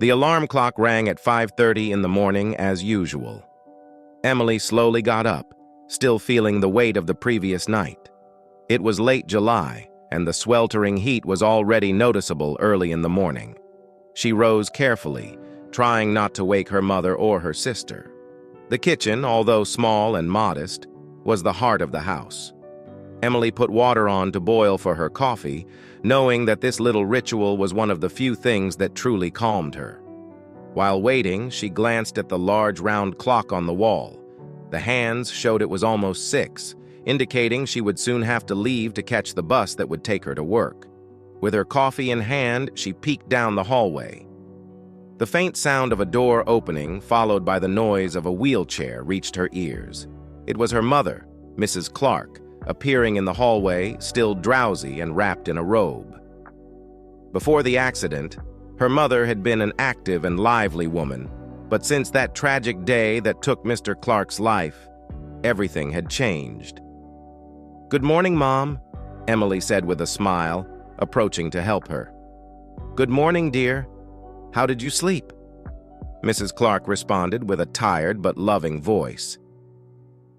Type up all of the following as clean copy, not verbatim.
The alarm clock rang at 5:30 in the morning as usual. Emily slowly got up, still feeling the weight of the previous night. It was late July, and the sweltering heat was already noticeable early in the morning. She rose carefully, trying not to wake her mother or her sister. The kitchen, although small and modest, was the heart of the house. Emily put water on to boil for her coffee, knowing that this little ritual was one of the few things that truly calmed her. While waiting, she glanced at the large round clock on the wall. The hands showed it was almost 6, indicating she would soon have to leave to catch the bus that would take her to work. With her coffee in hand, she peeked down the hallway. The faint sound of a door opening, followed by the noise of a wheelchair, reached her ears. It was her mother, Mrs. Clark, appearing in the hallway, still drowsy and wrapped in a robe. Before the accident, her mother had been an active and lively woman, but since that tragic day that took Mr. Clark's life, everything had changed. "Good morning, Mom," Emily said with a smile, approaching to help her. "Good morning, dear. How did you sleep?" Mrs. Clark responded with a tired but loving voice.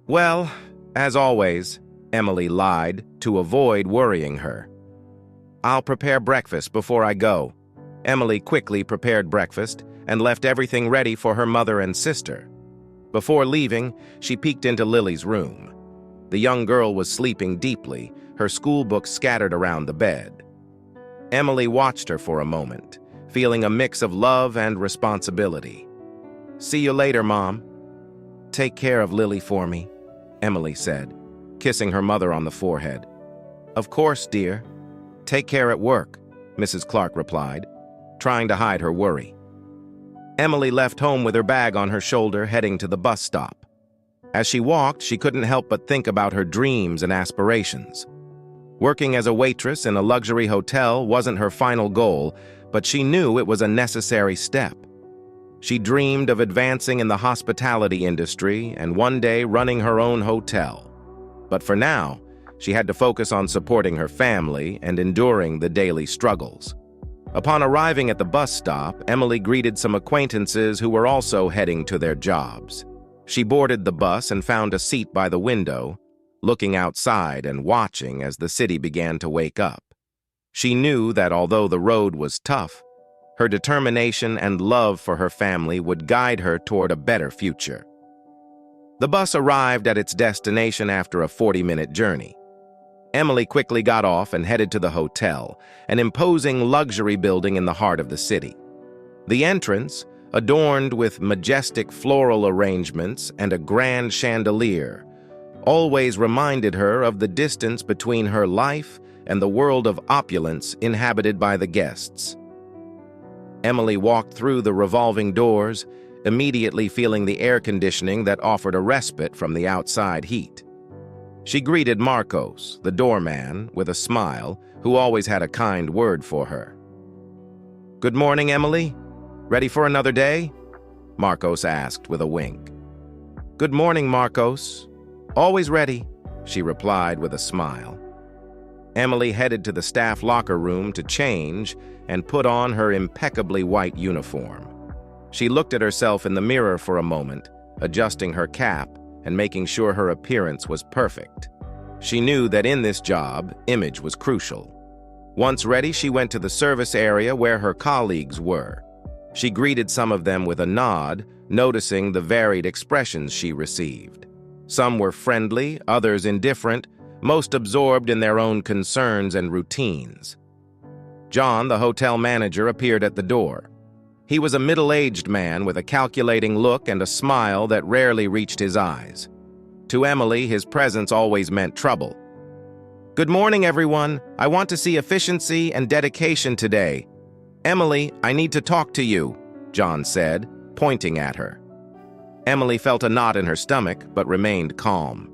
"Well, as always," Emily lied to avoid worrying her. "I'll prepare breakfast before I go." Emily quickly prepared breakfast and left everything ready for her mother and sister. Before leaving, she peeked into Lily's room. The young girl was sleeping deeply, her school books scattered around the bed. Emily watched her for a moment, feeling a mix of love and responsibility. "See you later, Mom." "Take care of Lily for me," Emily said, kissing her mother on the forehead. "Of course, dear. Take care at work," Mrs. Clark replied, trying to hide her worry. Emily left home with her bag on her shoulder, heading to the bus stop. As she walked, she couldn't help but think about her dreams and aspirations. Working as a waitress in a luxury hotel wasn't her final goal, but she knew it was a necessary step. She dreamed of advancing in the hospitality industry and one day running her own hotel. But for now, she had to focus on supporting her family and enduring the daily struggles. Upon arriving at the bus stop, Emily greeted some acquaintances who were also heading to their jobs. She boarded the bus and found a seat by the window, looking outside and watching as the city began to wake up. She knew that although the road was tough, her determination and love for her family would guide her toward a better future. The bus arrived at its destination after a 40-minute journey. Emily quickly got off and headed to the hotel, an imposing luxury building in the heart of the city. The entrance, adorned with majestic floral arrangements and a grand chandelier, always reminded her of the distance between her life and the world of opulence inhabited by the guests. Emily walked through the revolving doors, immediately feeling the air conditioning that offered a respite from the outside heat. She greeted Marcos, the doorman, with a smile, who always had a kind word for her. "Good morning, Emily. Ready for another day?" Marcos asked with a wink. "Good morning, Marcos. Always ready," she replied with a smile. Emily headed to the staff locker room to change and put on her impeccably white uniform. She looked at herself in the mirror for a moment, adjusting her cap and making sure her appearance was perfect. She knew that in this job, image was crucial. Once ready, she went to the service area where her colleagues were. She greeted some of them with a nod, noticing the varied expressions she received. Some were friendly, others indifferent, most absorbed in their own concerns and routines. John, the hotel manager, appeared at the door. He was a middle-aged man with a calculating look and a smile that rarely reached his eyes. To Emily, his presence always meant trouble. "Good morning, everyone. I want to see efficiency and dedication today. Emily, I need to talk to you," John said, pointing at her. Emily felt a knot in her stomach, but remained calm.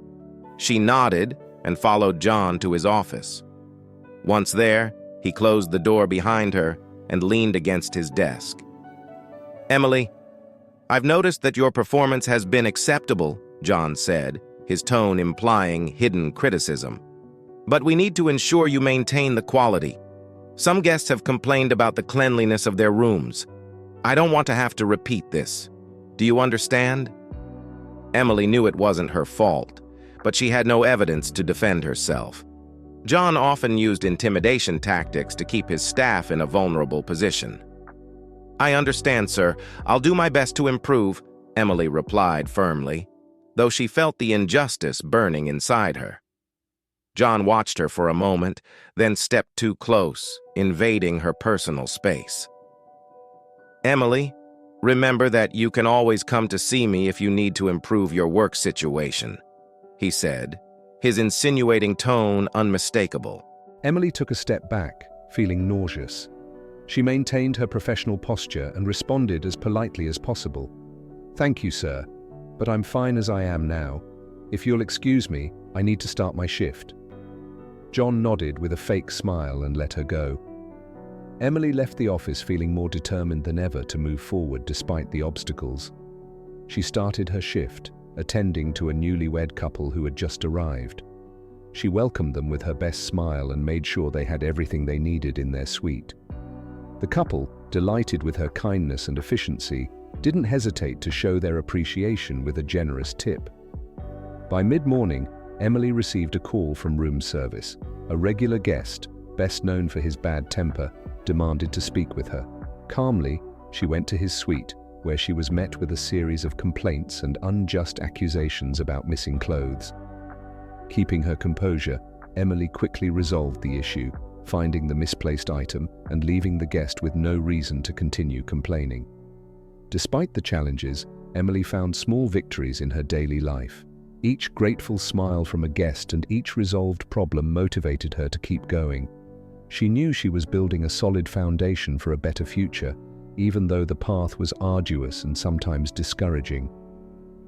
She nodded and followed John to his office. Once there, he closed the door behind her and leaned against his desk. "Emily, I've noticed that your performance has been acceptable," John said, his tone implying hidden criticism. "But we need to ensure you maintain the quality. Some guests have complained about the cleanliness of their rooms. I don't want to have to repeat this. Do you understand? Emily knew it wasn't her fault, but she had no evidence to defend herself. John often used intimidation tactics to keep his staff in a vulnerable position. I understand, sir. I'll do my best to improve, Emily replied firmly, though she felt the injustice burning inside her. John watched her for a moment, then stepped too close, invading her personal space. Emily, remember that you can always come to see me if you need to improve your work situation, he said, his insinuating tone unmistakable. Emily took a step back, feeling nauseous. She maintained her professional posture and responded as politely as possible. "Thank you, sir, but I'm fine as I am now. If you'll excuse me, I need to start my shift." John nodded with a fake smile and let her go. Emily left the office feeling more determined than ever to move forward despite the obstacles. She started her shift, attending to a newlywed couple who had just arrived. She welcomed them with her best smile and made sure they had everything they needed in their suite. The couple, delighted with her kindness and efficiency, didn't hesitate to show their appreciation with a generous tip. By mid-morning, Emily received a call from room service. A regular guest, best known for his bad temper, demanded to speak with her. Calmly, she went to his suite, where she was met with a series of complaints and unjust accusations about missing clothes. Keeping her composure, Emily quickly resolved the issue, finding the misplaced item and leaving the guest with no reason to continue complaining. Despite the challenges, Emily found small victories in her daily life. Each grateful smile from a guest and each resolved problem motivated her to keep going. She knew she was building a solid foundation for a better future, even though the path was arduous and sometimes discouraging.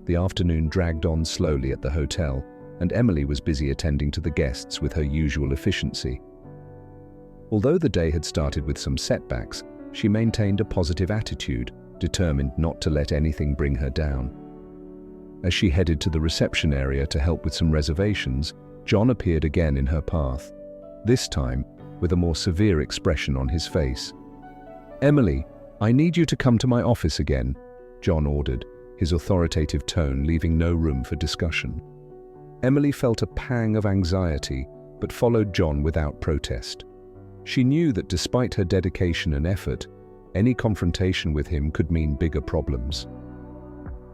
The afternoon dragged on slowly at the hotel, and Emily was busy attending to the guests with her usual efficiency. Although the day had started with some setbacks, she maintained a positive attitude, determined not to let anything bring her down. As she headed to the reception area to help with some reservations, John appeared again in her path, this time with a more severe expression on his face. "Emily, I need you to come to my office again," John ordered, his authoritative tone leaving no room for discussion. Emily felt a pang of anxiety, but followed John without protest. She knew that despite her dedication and effort, any confrontation with him could mean bigger problems.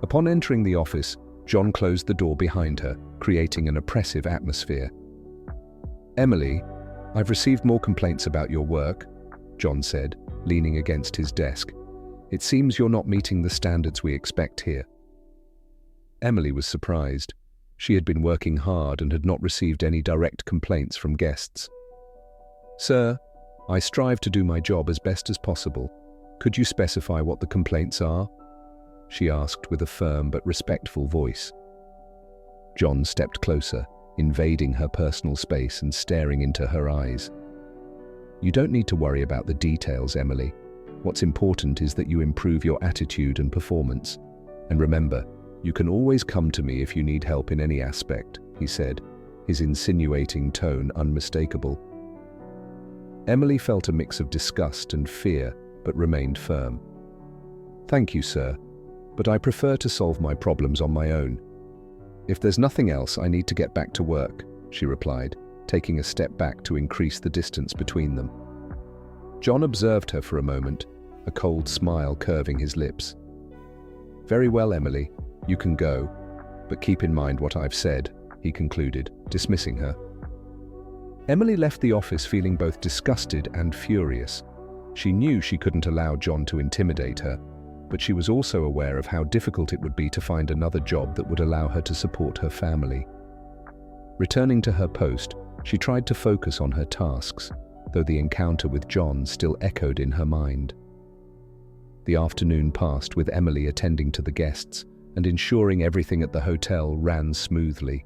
Upon entering the office, John closed the door behind her, creating an oppressive atmosphere. "Emily, I've received more complaints about your work," John said, leaning against his desk. "It seems you're not meeting the standards we expect here." Emily was surprised. She had been working hard and had not received any direct complaints from guests. "Sir, I strive to do my job as best as possible. Could you specify what the complaints are?" she asked with a firm but respectful voice. John stepped closer, invading her personal space and staring into her eyes. "You don't need to worry about the details, Emily. What's important is that you improve your attitude and performance. And remember, you can always come to me if you need help in any aspect," he said, his insinuating tone unmistakable. Emily felt a mix of disgust and fear, but remained firm. "Thank you, sir, but I prefer to solve my problems on my own. If there's nothing else, I need to get back to work," she replied, taking a step back to increase the distance between them. John observed her for a moment, a cold smile curving his lips. "Very well, Emily, you can go, but keep in mind what I've said," he concluded, dismissing her. Emily left the office feeling both disgusted and furious. She knew she couldn't allow John to intimidate her, but she was also aware of how difficult it would be to find another job that would allow her to support her family. Returning to her post, she tried to focus on her tasks, though the encounter with John still echoed in her mind. The afternoon passed with Emily attending to the guests and ensuring everything at the hotel ran smoothly.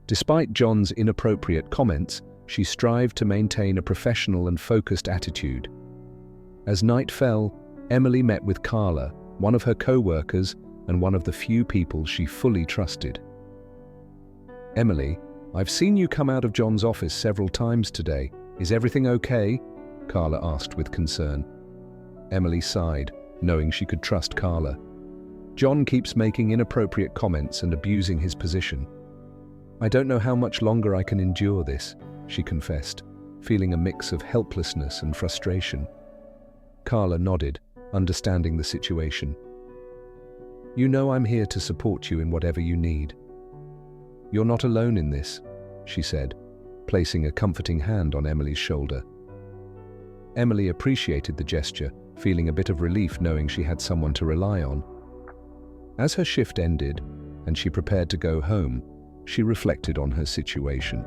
Despite John's inappropriate comments, she strived to maintain a professional and focused attitude. As night fell, Emily met with Carla, one of her co-workers and one of the few people she fully trusted. "Emily, I've seen you come out of John's office several times today. Is everything okay?" Carla asked with concern. Emily sighed, knowing she could trust Carla. John keeps making inappropriate comments and abusing his position. I don't know how much longer I can endure this, she confessed, feeling a mix of helplessness and frustration. Carla nodded, understanding the situation. You know I'm here to support you in whatever you need. You're not alone in this, she said, placing a comforting hand on Emily's shoulder. Emily appreciated the gesture, feeling a bit of relief knowing she had someone to rely on. As her shift ended and she prepared to go home, she reflected on her situation.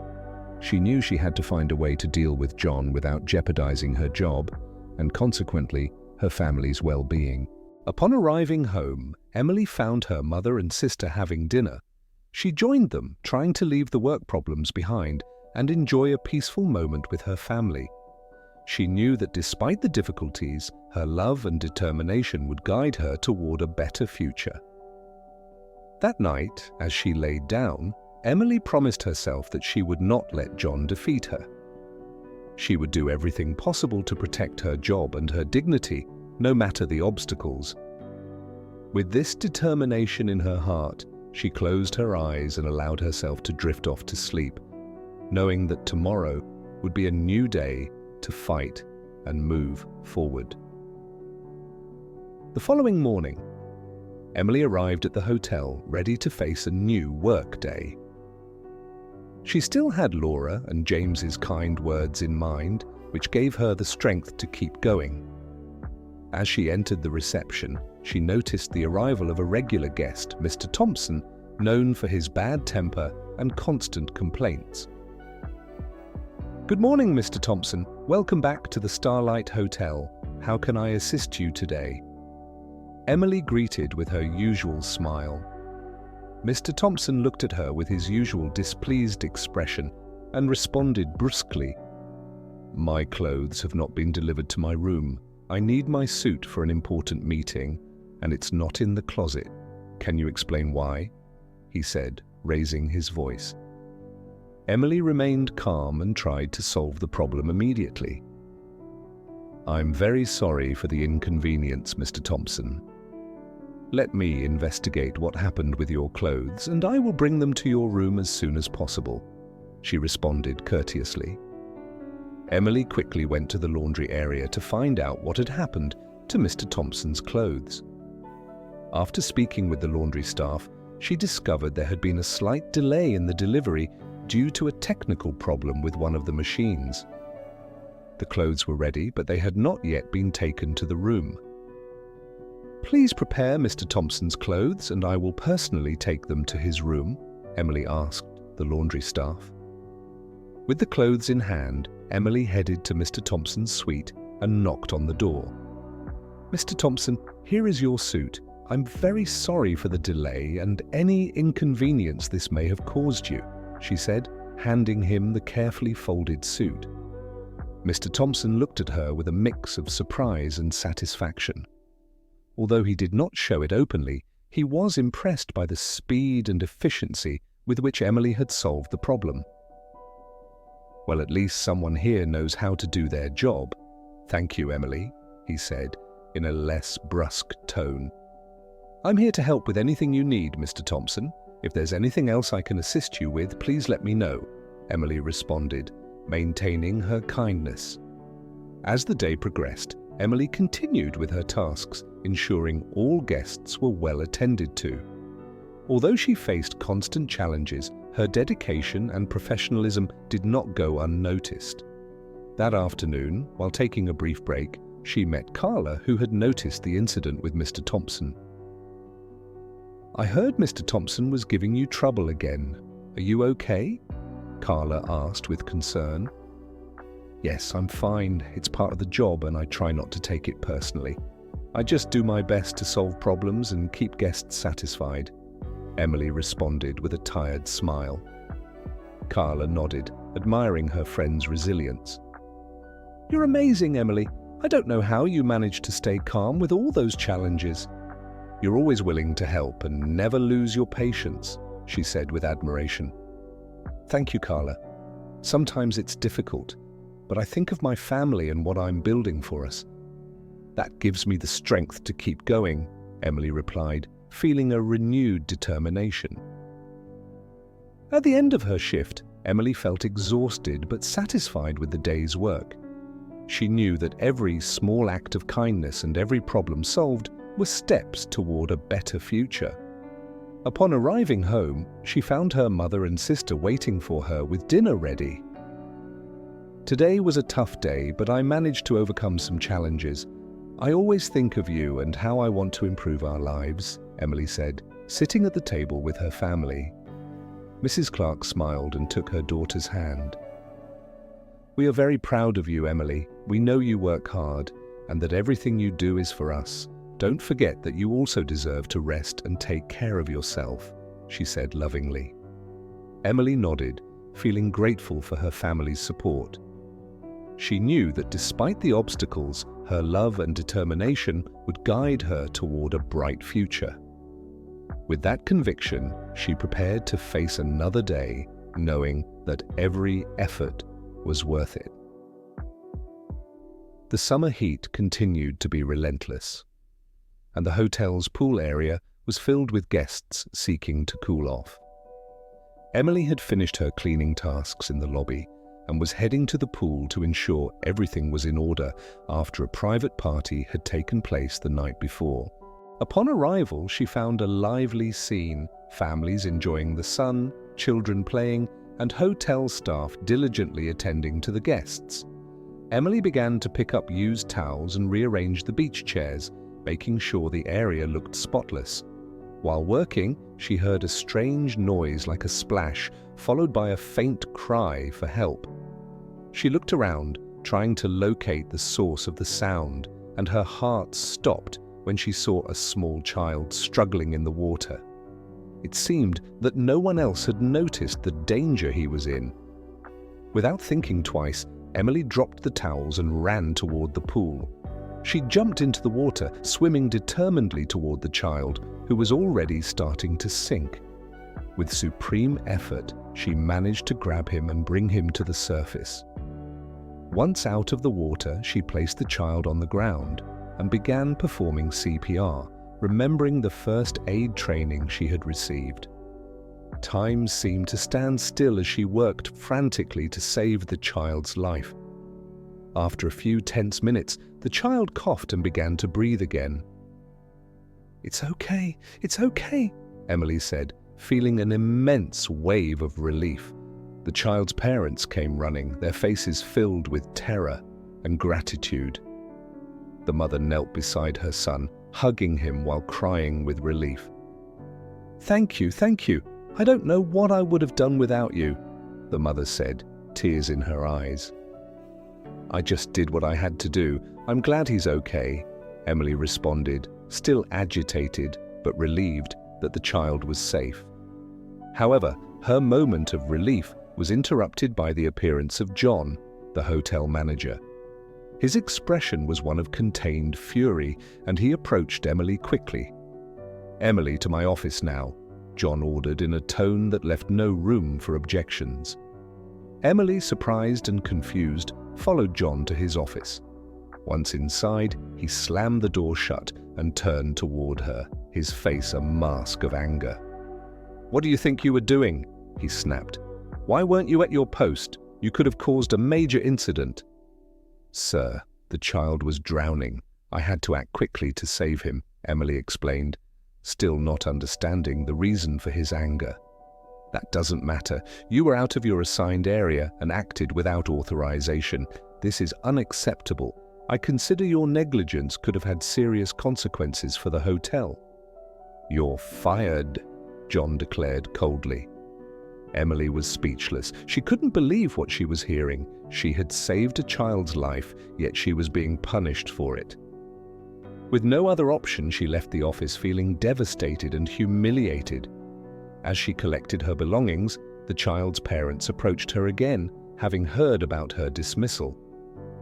She knew she had to find a way to deal with John without jeopardizing her job and consequently her family's well-being. Upon arriving home, Emily found her mother and sister having dinner. She joined them, trying to leave the work problems behind and enjoy a peaceful moment with her family. She knew that despite the difficulties, her love and determination would guide her toward a better future. That night, as she laid down, Emily promised herself that she would not let John defeat her. She would do everything possible to protect her job and her dignity, no matter the obstacles. With this determination in her heart, she closed her eyes and allowed herself to drift off to sleep, knowing that tomorrow would be a new day to fight and move forward. The following morning, Emily arrived at the hotel ready to face a new work day. She still had Laura and James's kind words in mind, which gave her the strength to keep going. As she entered the reception, she noticed the arrival of a regular guest, Mr. Thompson, known for his bad temper and constant complaints. Good morning, Mr. Thompson. Welcome back to the Starlight Hotel. How can I assist you today? Emily greeted with her usual smile. Mr. Thompson looked at her with his usual displeased expression and responded brusquely. My clothes have not been delivered to my room. I need my suit for an important meeting, and it's not in the closet. Can you explain why? He said, raising his voice. Emily remained calm and tried to solve the problem immediately. I'm very sorry for the inconvenience, Mr. Thompson. Let me investigate what happened with your clothes, and I will bring them to your room as soon as possible, she responded courteously. Emily quickly went to the laundry area to find out what had happened to Mr. Thompson's clothes. After speaking with the laundry staff, she discovered there had been a slight delay in the delivery due to a technical problem with one of the machines. The clothes were ready, but they had not yet been taken to the room. Please prepare Mr. Thompson's clothes, and I will personally take them to his room, Emily asked the laundry staff. With the clothes in hand, Emily headed to Mr. Thompson's suite and knocked on the door. Mr. Thompson, here is your suit. I'm very sorry for the delay and any inconvenience this may have caused you, she said, handing him the carefully folded suit. Mr. Thompson looked at her with a mix of surprise and satisfaction. Although he did not show it openly, he was impressed by the speed and efficiency with which Emily had solved the problem. Well, at least someone here knows how to do their job. Thank you, Emily, he said, in a less brusque tone. I'm here to help with anything you need, Mr. Thompson. If there's anything else I can assist you with, please let me know, Emily responded, maintaining her kindness. As the day progressed, Emily continued with her tasks, ensuring all guests were well attended to. Although she faced constant challenges, her dedication and professionalism did not go unnoticed. That afternoon, while taking a brief break, she met Carla, who had noticed the incident with Mr. Thompson. I heard Mr. Thompson was giving you trouble again. Are you okay? Carla asked with concern. Yes, I'm fine. It's part of the job and I try not to take it personally. I just do my best to solve problems and keep guests satisfied, Emily responded with a tired smile. Carla nodded, admiring her friend's resilience. You're amazing, Emily. I don't know how you manage to stay calm with all those challenges. You're always willing to help and never lose your patience, she said with admiration. Thank you, Carla. Sometimes it's difficult, but I think of my family and what I'm building for us. That gives me the strength to keep going, Emily replied, feeling a renewed determination. At the end of her shift, Emily felt exhausted but satisfied with the day's work. She knew that every small act of kindness and every problem solved were steps toward a better future. Upon arriving home, she found her mother and sister waiting for her with dinner ready. Today was a tough day, but I managed to overcome some challenges. I always think of you and how I want to improve our lives, Emily said, sitting at the table with her family. Mrs. Clark smiled and took her daughter's hand. We are very proud of you, Emily. We know you work hard and that everything you do is for us. Don't forget that you also deserve to rest and take care of yourself, she said lovingly. Emily nodded, feeling grateful for her family's support. She knew that despite the obstacles, her love and determination would guide her toward a bright future. With that conviction, she prepared to face another day, knowing that every effort was worth it. The summer heat continued to be relentless, and the hotel's pool area was filled with guests seeking to cool off. Emily had finished her cleaning tasks in the lobby and was heading to the pool to ensure everything was in order after a private party had taken place the night before. Upon arrival, she found a lively scene, families enjoying the sun, children playing, and hotel staff diligently attending to the guests. Emily began to pick up used towels and rearrange the beach chairs, making sure the area looked spotless. While working, she heard a strange noise like a splash, followed by a faint cry for help. She looked around, trying to locate the source of the sound, and her heart stopped when she saw a small child struggling in the water. It seemed that no one else had noticed the danger he was in. Without thinking twice, Emily dropped the towels and ran toward the pool. She jumped into the water, swimming determinedly toward the child, who was already starting to sink. With supreme effort, she managed to grab him and bring him to the surface. Once out of the water, she placed the child on the ground and began performing CPR, remembering the first aid training she had received. Time seemed to stand still as she worked frantically to save the child's life. After a few tense minutes, the child coughed and began to breathe again. It's okay, Emily said, feeling an immense wave of relief. The child's parents came running, their faces filled with terror and gratitude. The mother knelt beside her son, hugging him while crying with relief. Thank you. I don't know what I would have done without you, the mother said, tears in her eyes. I just did what I had to do. I'm glad he's okay, Emily responded, still agitated but relieved that the child was safe. However, her moment of relief was interrupted by the appearance of John, the hotel manager. His expression was one of contained fury, and he approached Emily quickly. Emily, to my office now, John ordered in a tone that left no room for objections. Emily, surprised and confused, followed John to his office. Once inside, he slammed the door shut and turned toward her, his face a mask of anger. What do you think you were doing? He snapped. Why weren't you at your post? You could have caused a major incident. Sir, the child was drowning. I had to act quickly to save him, Emily explained, still not understanding the reason for his anger. That doesn't matter. You were out of your assigned area and acted without authorization. This is unacceptable. I consider your negligence could have had serious consequences for the hotel. You're fired, John declared coldly. Emily was speechless. She couldn't believe what she was hearing. She had saved a child's life, yet she was being punished for it. With no other option, she left the office feeling devastated and humiliated. As she collected her belongings, the child's parents approached her again, having heard about her dismissal.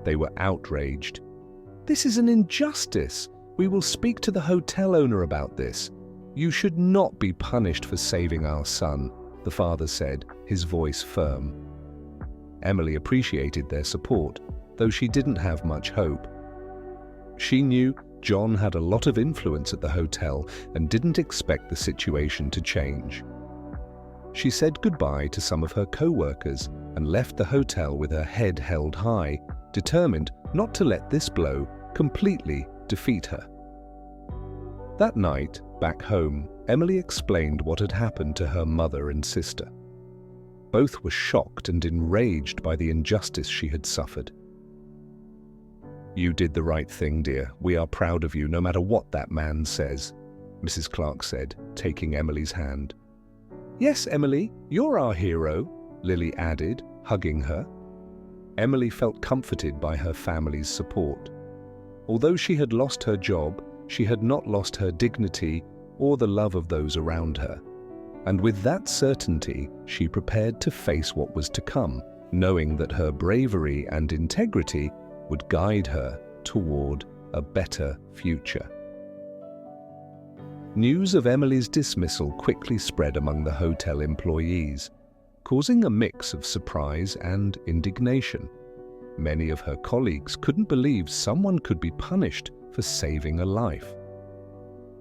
They were outraged. This is an injustice. We will speak to the hotel owner about this. You should not be punished for saving our son, the father said, his voice firm. Emily appreciated their support, though she didn't have much hope. She knew John had a lot of influence at the hotel and didn't expect the situation to change. She said goodbye to some of her co-workers and left the hotel with her head held high, determined not to let this blow completely defeat her. That night, back home, Emily explained what had happened to her mother and sister. Both were shocked and enraged by the injustice she had suffered. "You did the right thing, dear. We are proud of you, no matter what that man says," Mrs. Clark said, taking Emily's hand. "Yes, Emily, you're our hero," Lily added, hugging her. Emily felt comforted by her family's support. Although she had lost her job, she had not lost her dignity or the love of those around her. And with that certainty, she prepared to face what was to come, knowing that her bravery and integrity would guide her toward a better future. News of Emily's dismissal quickly spread among the hotel employees, causing a mix of surprise and indignation. Many of her colleagues couldn't believe someone could be punished for saving a life.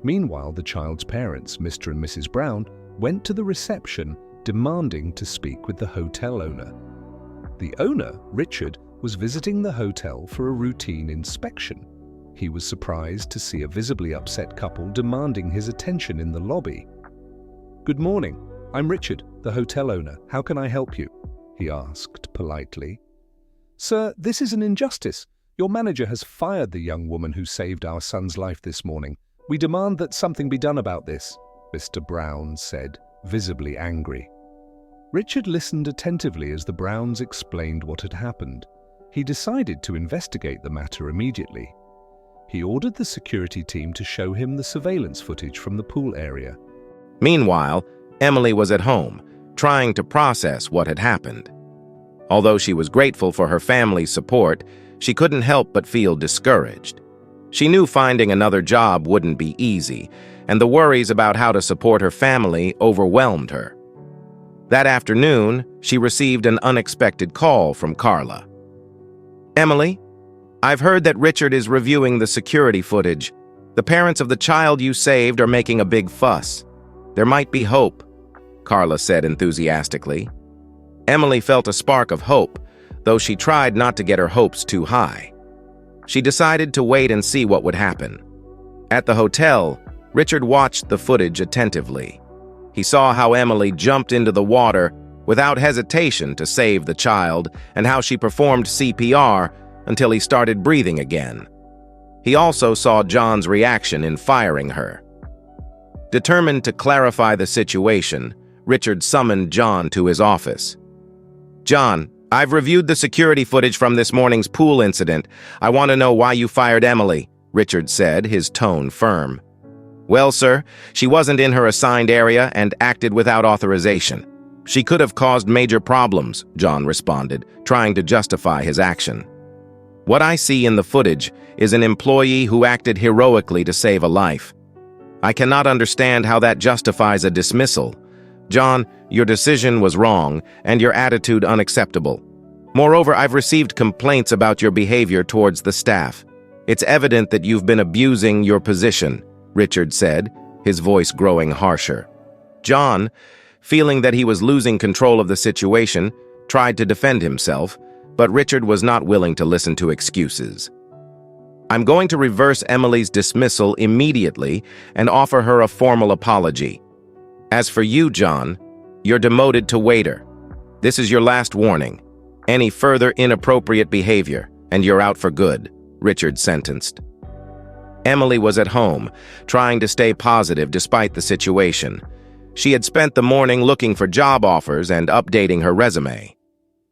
Meanwhile, the child's parents, Mr. and Mrs. Brown, went to the reception demanding to speak with the hotel owner. The owner, Richard, was visiting the hotel for a routine inspection. He was surprised to see a visibly upset couple demanding his attention in the lobby. "Good morning. I'm Richard, the hotel owner. How can I help you?" he asked politely. "Sir, this is an injustice. Your manager has fired the young woman who saved our son's life this morning. We demand that something be done about this," Mr. Brown said, visibly angry. Richard listened attentively as the Browns explained what had happened. He decided to investigate the matter immediately. He ordered the security team to show him the surveillance footage from the pool area. Meanwhile, Emily was at home, trying to process what had happened. Although she was grateful for her family's support, she couldn't help but feel discouraged. She knew finding another job wouldn't be easy, and the worries about how to support her family overwhelmed her. That afternoon, she received an unexpected call from Carla. "Emily, I've heard that Richard is reviewing the security footage. The parents of the child you saved are making a big fuss. There might be hope," Carla said enthusiastically. Emily felt a spark of hope, though she tried not to get her hopes too high. She decided to wait and see what would happen. At the hotel, Richard watched the footage attentively. He saw how Emily jumped into the water without hesitation to save the child and how she performed CPR until he started breathing again. He also saw John's reaction in firing her. Determined to clarify the situation, Richard summoned John to his office. "John, I've reviewed the security footage from this morning's pool incident. I want to know why you fired Emily," Richard said, his tone firm. "Well, sir, she wasn't in her assigned area and acted without authorization. She could have caused major problems," John responded, trying to justify his action. "What I see in the footage is an employee who acted heroically to save a life. I cannot understand how that justifies a dismissal. John, your decision was wrong and your attitude unacceptable. Moreover, I've received complaints about your behavior towards the staff. It's evident that you've been abusing your position," Richard said, his voice growing harsher. John, feeling that he was losing control of the situation, tried to defend himself, but Richard was not willing to listen to excuses. "I'm going to reverse Emily's dismissal immediately and offer her a formal apology. As for you, John, you're demoted to waiter. This is your last warning. Any further inappropriate behavior, and you're out for good," Richard sentenced. Emily was at home, trying to stay positive despite the situation. She had spent the morning looking for job offers and updating her resume.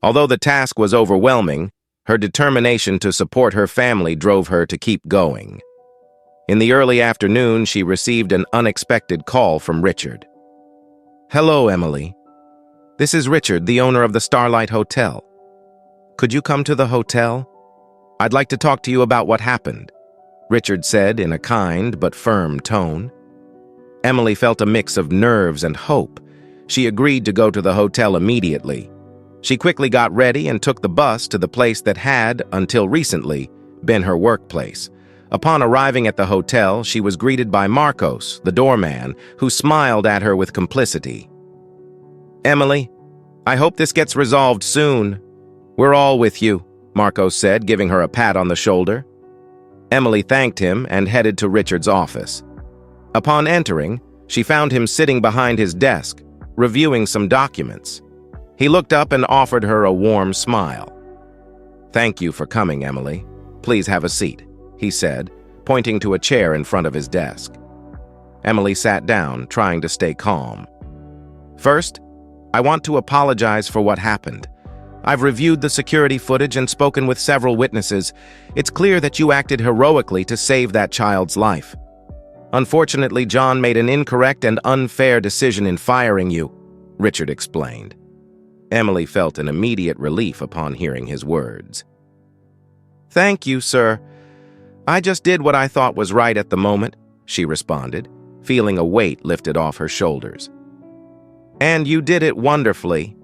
Although the task was overwhelming, her determination to support her family drove her to keep going. In the early afternoon, she received an unexpected call from Richard. "Hello, Emily. This is Richard, the owner of the Starlight Hotel. Could you come to the hotel? I'd like to talk to you about what happened," Richard said in a kind but firm tone. Emily felt a mix of nerves and hope. She agreed to go to the hotel immediately. She quickly got ready and took the bus to the place that had, until recently, been her workplace, Upon arriving at the hotel, she was greeted by Marcos, the doorman, who smiled at her with complicity. "Emily, I hope this gets resolved soon. We're all with you," Marcos said, giving her a pat on the shoulder. Emily thanked him and headed to Richard's office. Upon entering, she found him sitting behind his desk, reviewing some documents. He looked up and offered her a warm smile. "Thank you for coming, Emily. Please have a seat," he said, pointing to a chair in front of his desk. Emily sat down, trying to stay calm. "First, I want to apologize for what happened. I've reviewed the security footage and spoken with several witnesses. It's clear that you acted heroically to save that child's life. Unfortunately, John made an incorrect and unfair decision in firing you," Richard explained. Emily felt an immediate relief upon hearing his words. "Thank you, sir. I just did what I thought was right at the moment," she responded, feeling a weight lifted off her shoulders. "And you did it wonderfully.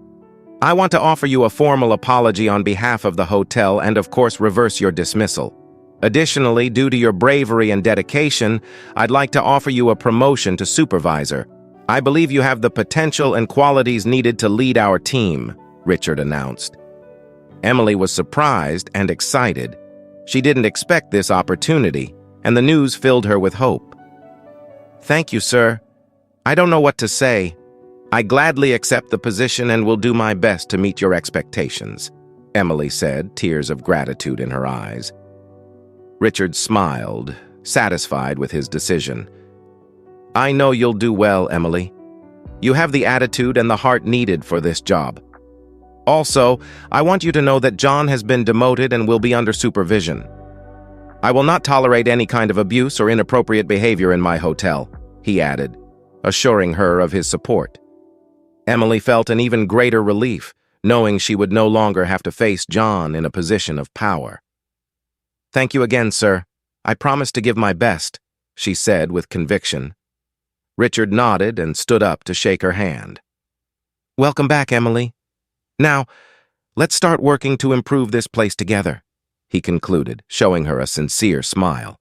I want to offer you a formal apology on behalf of the hotel and, of course, reverse your dismissal. Additionally, due to your bravery and dedication, I'd like to offer you a promotion to supervisor. I believe you have the potential and qualities needed to lead our team," Richard announced. Emily was surprised and excited. She didn't expect this opportunity, and the news filled her with hope. "Thank you, sir. I don't know what to say. I gladly accept the position and will do my best to meet your expectations," Emily said, tears of gratitude in her eyes. Richard smiled, satisfied with his decision. "I know you'll do well, Emily. You have the attitude and the heart needed for this job. Also, I want you to know that John has been demoted and will be under supervision. I will not tolerate any kind of abuse or inappropriate behavior in my hotel," he added, assuring her of his support. Emily felt an even greater relief, knowing she would no longer have to face John in a position of power. "Thank you again, sir. I promise to give my best," she said with conviction. Richard nodded and stood up to shake her hand. "Welcome back, Emily. Now, let's start working to improve this place together," he concluded, showing her a sincere smile.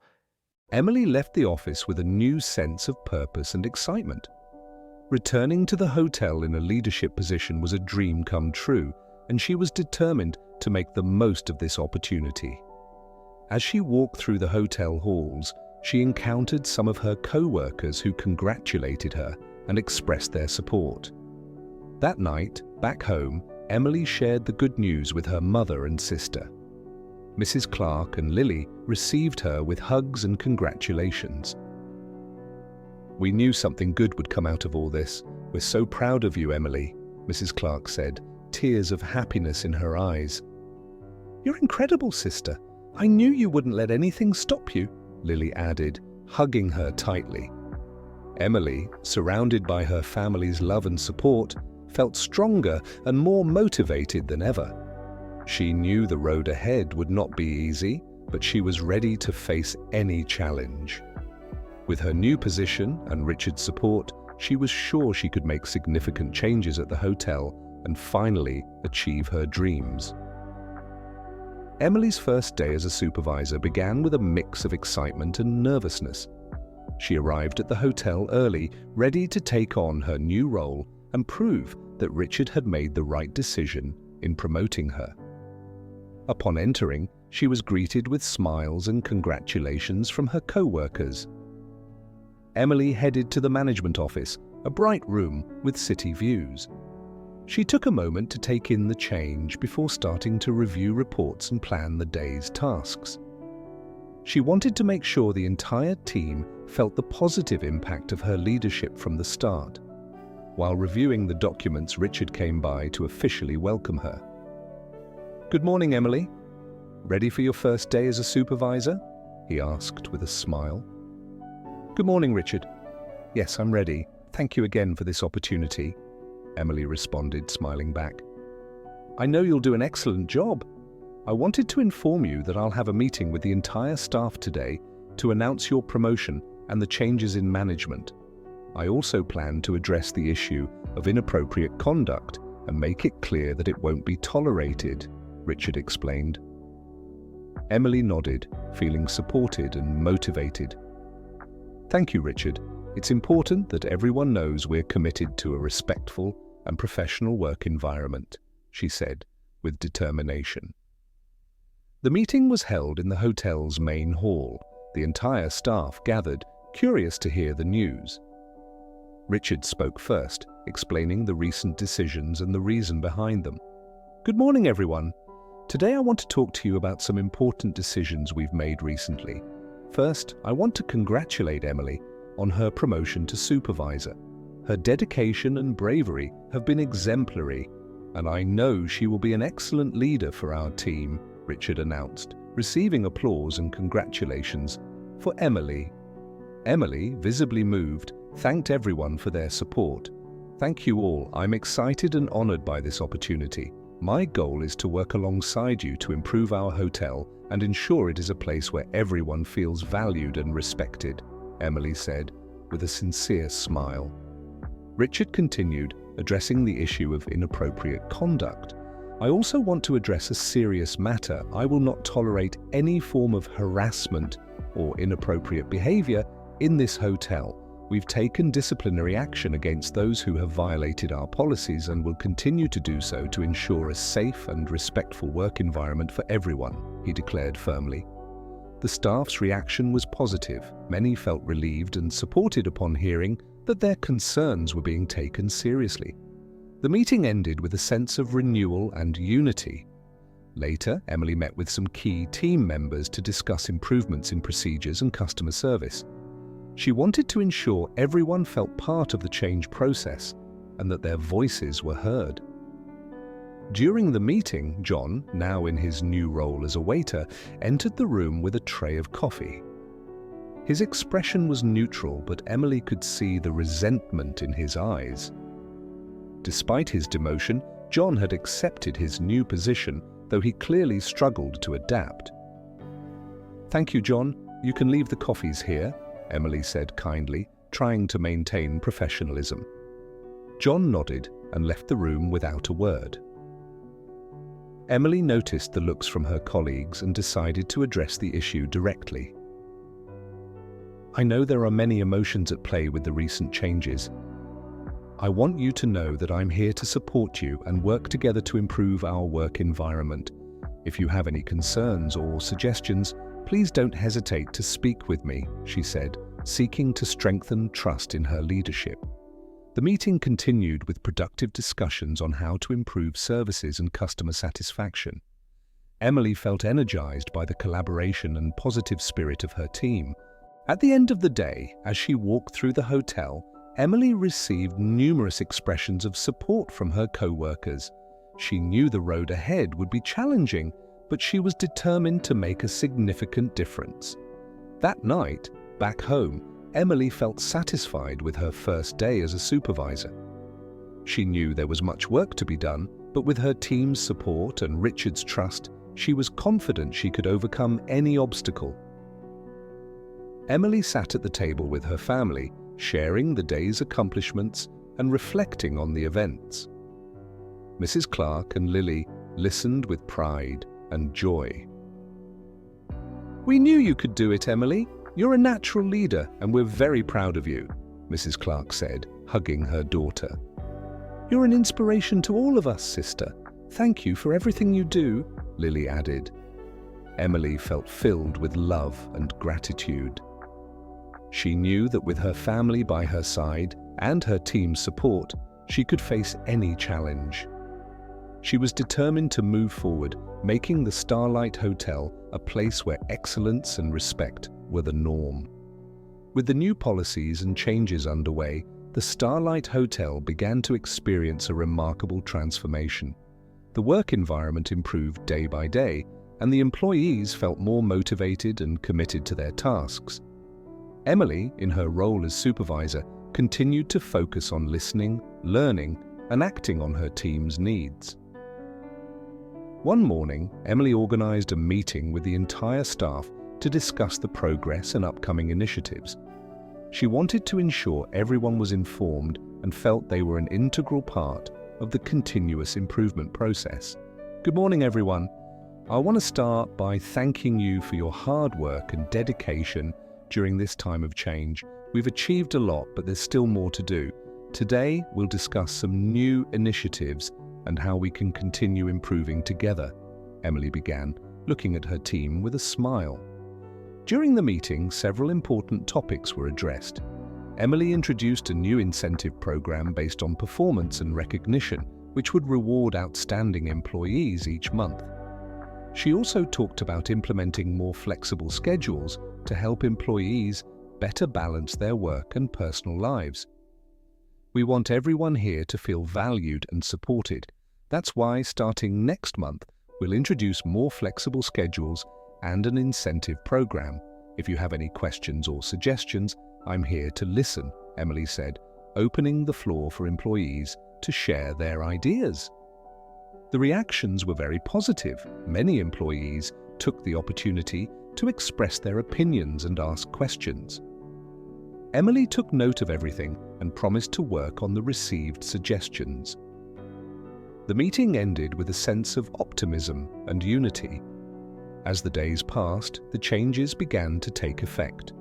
Emily left the office with a new sense of purpose and excitement. Returning to the hotel in a leadership position was a dream come true, and she was determined to make the most of this opportunity. As she walked through the hotel halls, she encountered some of her co-workers who congratulated her and expressed their support. That night, back home, Emily shared the good news with her mother and sister. Mrs. Clark and Lily received her with hugs and congratulations. "We knew something good would come out of all this. We're so proud of you, Emily," Mrs. Clark said, tears of happiness in her eyes. "You're incredible, sister. I knew you wouldn't let anything stop you," Lily added, hugging her tightly. Emily, surrounded by her family's love and support, felt stronger and more motivated than ever. She knew the road ahead would not be easy, but she was ready to face any challenge. With her new position and Richard's support, she was sure she could make significant changes at the hotel and finally achieve her dreams. Emily's first day as a supervisor began with a mix of excitement and nervousness. She arrived at the hotel early, ready to take on her new role and prove that Richard had made the right decision in promoting her. Upon entering, she was greeted with smiles and congratulations from her co-workers. Emily headed to the management office, a bright room with city views. She took a moment to take in the change before starting to review reports and plan the day's tasks. She wanted to make sure the entire team felt the positive impact of her leadership from the start. While reviewing the documents, Richard came by to officially welcome her. "Good morning, Emily. Ready for your first day as a supervisor?" he asked with a smile. "Good morning, Richard. Yes, I'm ready. Thank you again for this opportunity," Emily responded, smiling back. "I know you'll do an excellent job. I wanted to inform you that I'll have a meeting with the entire staff today to announce your promotion and the changes in management. I also plan to address the issue of inappropriate conduct and make it clear that it won't be tolerated," Richard explained. Emily nodded, feeling supported and motivated. Thank you, Richard. It's important that everyone knows we're committed to a respectful and professional work environment, she said, with determination. The meeting was held in the hotel's main hall. The entire staff gathered, curious to hear the news. Richard spoke first, explaining the recent decisions and the reason behind them. Good morning, everyone. Today I want to talk to you about some important decisions we've made recently. First, I want to congratulate Emily on her promotion to supervisor. Her dedication and bravery have been exemplary, and I know she will be an excellent leader for our team, Richard announced, receiving applause and congratulations for Emily. Emily, visibly moved, thanked everyone for their support. Thank you all. I'm excited and honored by this opportunity. My goal is to work alongside you to improve our hotel and ensure it is a place where everyone feels valued and respected, Emily said, with a sincere smile. Richard continued, addressing the issue of inappropriate conduct. I also want to address a serious matter. I will not tolerate any form of harassment or inappropriate behavior in this hotel. We've taken disciplinary action against those who have violated our policies and will continue to do so to ensure a safe and respectful work environment for everyone, he declared firmly. The staff's reaction was positive. Many felt relieved and supported upon hearing that their concerns were being taken seriously. The meeting ended with a sense of renewal and unity. Later, Emily met with some key team members to discuss improvements in procedures and customer service. She wanted to ensure everyone felt part of the change process and that their voices were heard. During the meeting, John, now in his new role as a waiter, entered the room with a tray of coffee. His expression was neutral, but Emily could see the resentment in his eyes. Despite his demotion, John had accepted his new position, though he clearly struggled to adapt. "Thank you, John. You can leave the coffees here," Emily said kindly, trying to maintain professionalism. John nodded and left the room without a word. Emily noticed the looks from her colleagues and decided to address the issue directly. "I know there are many emotions at play with the recent changes. I want you to know that I'm here to support you and work together to improve our work environment. If you have any concerns or suggestions, please don't hesitate to speak with me," she said, seeking to strengthen trust in her leadership. The meeting continued with productive discussions on how to improve services and customer satisfaction. Emily felt energized by the collaboration and positive spirit of her team. At the end of the day, as she walked through the hotel, Emily received numerous expressions of support from her co-workers. She knew the road ahead would be challenging, but she was determined to make a significant difference. That night, back home, Emily felt satisfied with her first day as a supervisor. She knew there was much work to be done, but with her team's support and Richard's trust, she was confident she could overcome any obstacle. Emily sat at the table with her family, sharing the day's accomplishments and reflecting on the events. Mrs. Clark and Lily listened with pride and joy. "We knew you could do it, Emily. You're a natural leader and we're very proud of you," Mrs. Clark said, hugging her daughter. "You're an inspiration to all of us, sister. Thank you for everything you do," Lily added. Emily felt filled with love and gratitude. She knew that with her family by her side and her team's support, she could face any challenge. She was determined to move forward, making the Starlight Hotel a place where excellence and respect were the norm. With the new policies and changes underway, the Starlight Hotel began to experience a remarkable transformation. The work environment improved day by day, and the employees felt more motivated and committed to their tasks. Emily, in her role as supervisor, continued to focus on listening, learning, and acting on her team's needs. One morning, Emily organized a meeting with the entire staff to discuss the progress and upcoming initiatives. She wanted to ensure everyone was informed and felt they were an integral part of the continuous improvement process. "Good morning, everyone. I want to start by thanking you for your hard work and dedication during this time of change. We've achieved a lot, but there's still more to do. Today, we'll discuss some new initiatives and how we can continue improving together. Emily began, looking at her team with a smile. During the meeting, several important topics were addressed. Emily introduced a new incentive program based on performance and recognition, which would reward outstanding employees each month. She also talked about implementing more flexible schedules to help employees better balance their work and personal lives. We want everyone here to feel valued and supported. That's why, starting next month, we'll introduce more flexible schedules and an incentive program. If you have any questions or suggestions, I'm here to listen, Emily said, opening the floor for employees to share their ideas. The reactions were very positive. Many employees took the opportunity to express their opinions and ask questions. Emily took note of everything and promised to work on the received suggestions. The meeting ended with a sense of optimism and unity. As the days passed, the changes began to take effect.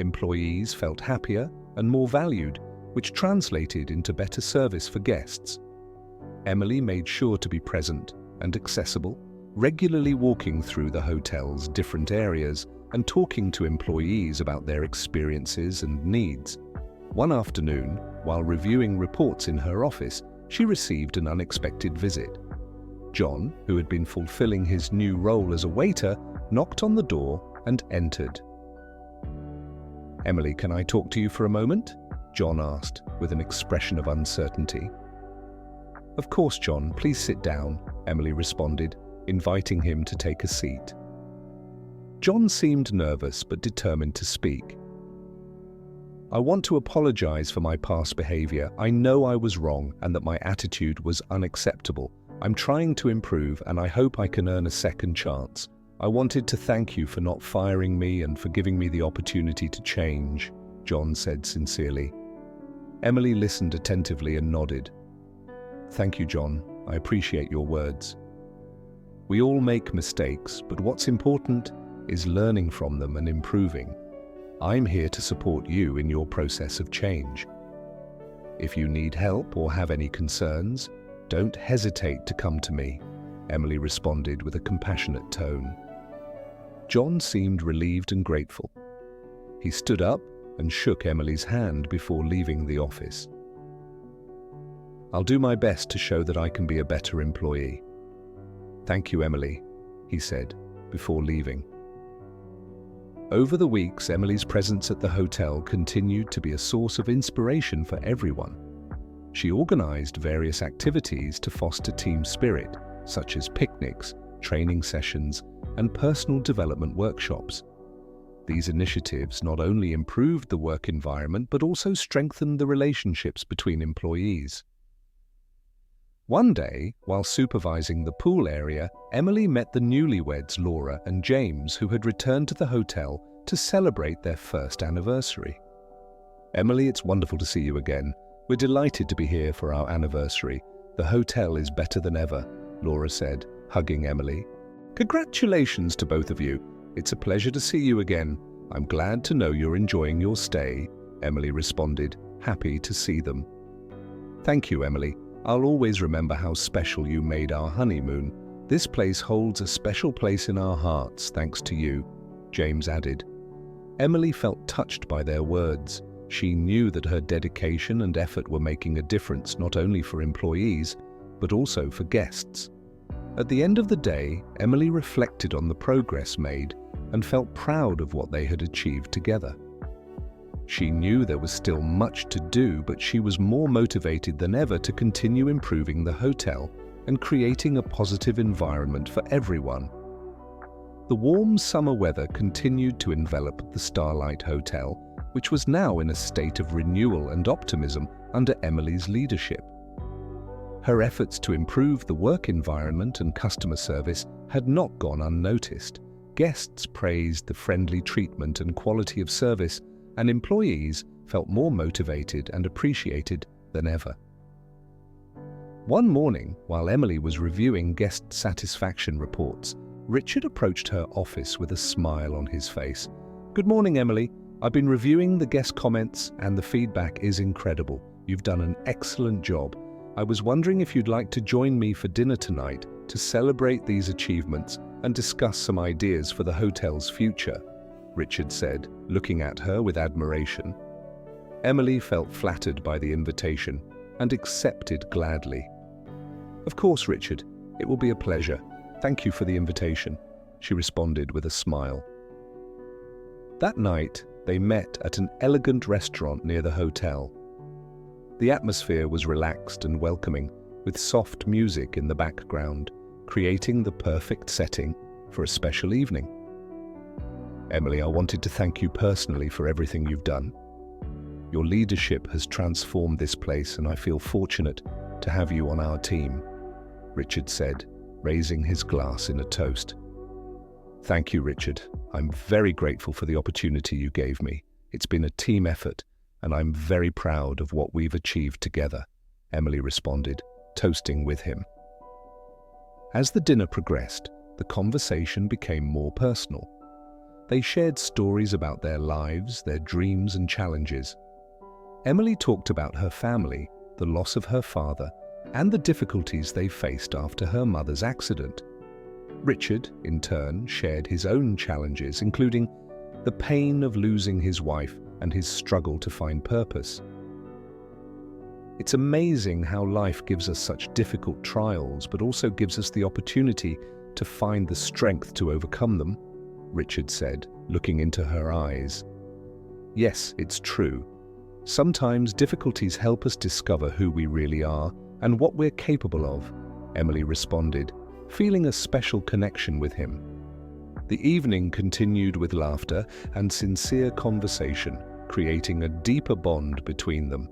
Employees felt happier and more valued, which translated into better service for guests. Emily made sure to be present and accessible, regularly walking through the hotel's different areas and talking to employees about their experiences and needs. One afternoon, while reviewing reports in her office, she received an unexpected visit. John, who had been fulfilling his new role as a waiter, knocked on the door and entered. "Emily, can I talk to you for a moment?" John asked, with an expression of uncertainty. "Of course, John, please sit down," Emily responded, inviting him to take a seat. John seemed nervous but determined to speak. "I want to apologize for my past behavior. I know I was wrong and that my attitude was unacceptable. I'm trying to improve and I hope I can earn a second chance. I wanted to thank you for not firing me and for giving me the opportunity to change," John said sincerely. Emily listened attentively and nodded. "Thank you, John. I appreciate your words. We all make mistakes, but what's important is learning from them and improving. I'm here to support you in your process of change. If you need help or have any concerns, don't hesitate to come to me," Emily responded with a compassionate tone. John seemed relieved and grateful. He stood up and shook Emily's hand before leaving the office. "I'll do my best to show that I can be a better employee." "Thank you, Emily," he said, before leaving. Over the weeks, Emily's presence at the hotel continued to be a source of inspiration for everyone. She organized various activities to foster team spirit, such as picnics, training sessions, and personal development workshops. These initiatives not only improved the work environment but also strengthened the relationships between employees. One day, while supervising the pool area, Emily met the newlyweds Laura and James, who had returned to the hotel to celebrate their first anniversary. "Emily, it's wonderful to see you again. We're delighted to be here for our anniversary. The hotel is better than ever," Laura said, hugging Emily. "Congratulations to both of you. It's a pleasure to see you again. I'm glad to know you're enjoying your stay," Emily responded, happy to see them. "Thank you, Emily. I'll always remember how special you made our honeymoon. This place holds a special place in our hearts thanks to you," James added. Emily felt touched by their words. She knew that her dedication and effort were making a difference not only for employees, but also for guests. At the end of the day, Emily reflected on the progress made and felt proud of what they had achieved together. She knew there was still much to do, but she was more motivated than ever to continue improving the hotel and creating a positive environment for everyone. The warm summer weather continued to envelop the Starlight Hotel, which was now in a state of renewal and optimism under Emily's leadership. Her efforts to improve the work environment and customer service had not gone unnoticed. Guests praised the friendly treatment and quality of service, and employees felt more motivated and appreciated than ever. One morning, while Emily was reviewing guest satisfaction reports, Richard approached her office with a smile on his face. "Good morning, Emily. I've been reviewing the guest comments and the feedback is incredible. You've done an excellent job. I was wondering if you'd like to join me for dinner tonight to celebrate these achievements and discuss some ideas for the hotel's future," Richard said, looking at her with admiration. Emily felt flattered by the invitation and accepted gladly. "Of course, Richard. It will be a pleasure. Thank you for the invitation," she responded with a smile. That night, they met at an elegant restaurant near the hotel. The atmosphere was relaxed and welcoming, with soft music in the background, creating the perfect setting for a special evening. "Emily, I wanted to thank you personally for everything you've done. Your leadership has transformed this place and I feel fortunate to have you on our team," Richard said, raising his glass in a toast. "Thank you, Richard. I'm very grateful for the opportunity you gave me. It's been a team effort, and I'm very proud of what we've achieved together," Emily responded, toasting with him. As the dinner progressed, the conversation became more personal. They shared stories about their lives, their dreams and challenges. Emily talked about her family, the loss of her father, and the difficulties they faced after her mother's accident. Richard, in turn, shared his own challenges, including the pain of losing his wife and his struggle to find purpose. "It's amazing how life gives us such difficult trials, but also gives us the opportunity to find the strength to overcome them," Richard said, looking into her eyes. "Yes, it's true. Sometimes difficulties help us discover who we really are and what we're capable of," Emily responded, feeling a special connection with him. The evening continued with laughter and sincere conversation, creating a deeper bond between them.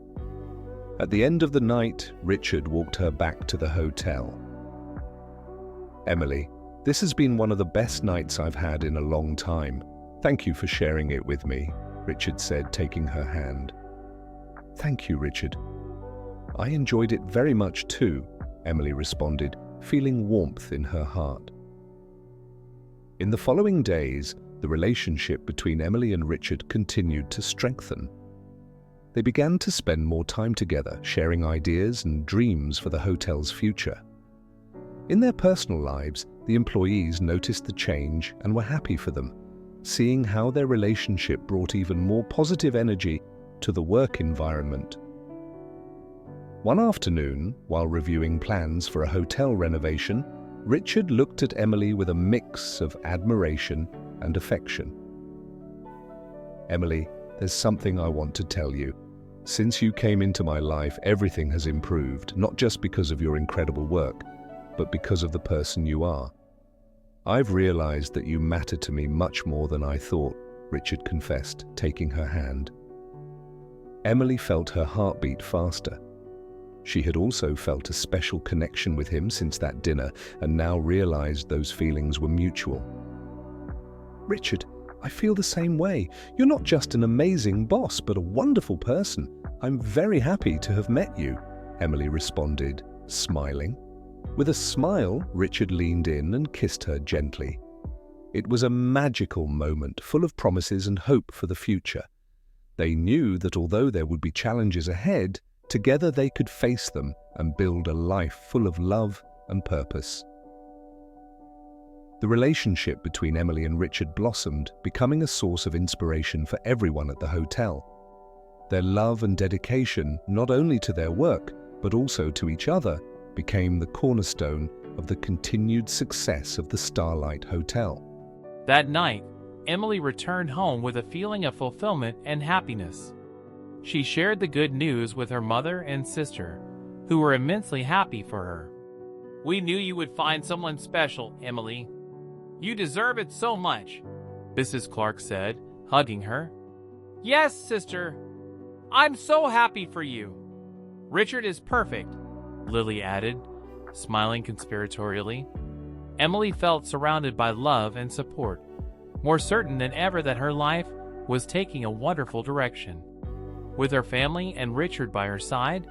At the end of the night, Richard walked her back to the hotel. "Emily, this has been one of the best nights I've had in a long time. Thank you for sharing it with me," Richard said, taking her hand. "Thank you, Richard. I enjoyed it very much too," Emily responded, feeling warmth in her heart. In the following days, the relationship between Emily and Richard continued to strengthen. They began to spend more time together, sharing ideas and dreams for the hotel's future. In their personal lives, the employees noticed the change and were happy for them, seeing how their relationship brought even more positive energy to the work environment. One afternoon, while reviewing plans for a hotel renovation, Richard looked at Emily with a mix of admiration and affection. "Emily, there's something I want to tell you. Since you came into my life, everything has improved, not just because of your incredible work, but because of the person you are. I've realized that you matter to me much more than I thought," Richard confessed, taking her hand. Emily felt her heartbeat faster. She had also felt a special connection with him since that dinner and now realized those feelings were mutual. "Richard, I feel the same way. You're not just an amazing boss, but a wonderful person. I'm very happy to have met you," Emily responded, smiling. With a smile, Richard leaned in and kissed her gently. It was a magical moment, full of promises and hope for the future. They knew that although there would be challenges ahead, together they could face them and build a life full of love and purpose. The relationship between Emily and Richard blossomed, becoming a source of inspiration for everyone at the hotel. Their love and dedication, not only to their work, but also to each other, became the cornerstone of the continued success of the Starlight Hotel. That night, Emily returned home with a feeling of fulfillment and happiness. She shared the good news with her mother and sister, who were immensely happy for her. "We knew you would find someone special, Emily. You deserve it so much," Mrs. Clark said, hugging her. "Yes, sister. I'm so happy for you. Richard is perfect," Lily added, smiling conspiratorially. Emily felt surrounded by love and support, more certain than ever that her life was taking a wonderful direction. With her family and Richard by her side,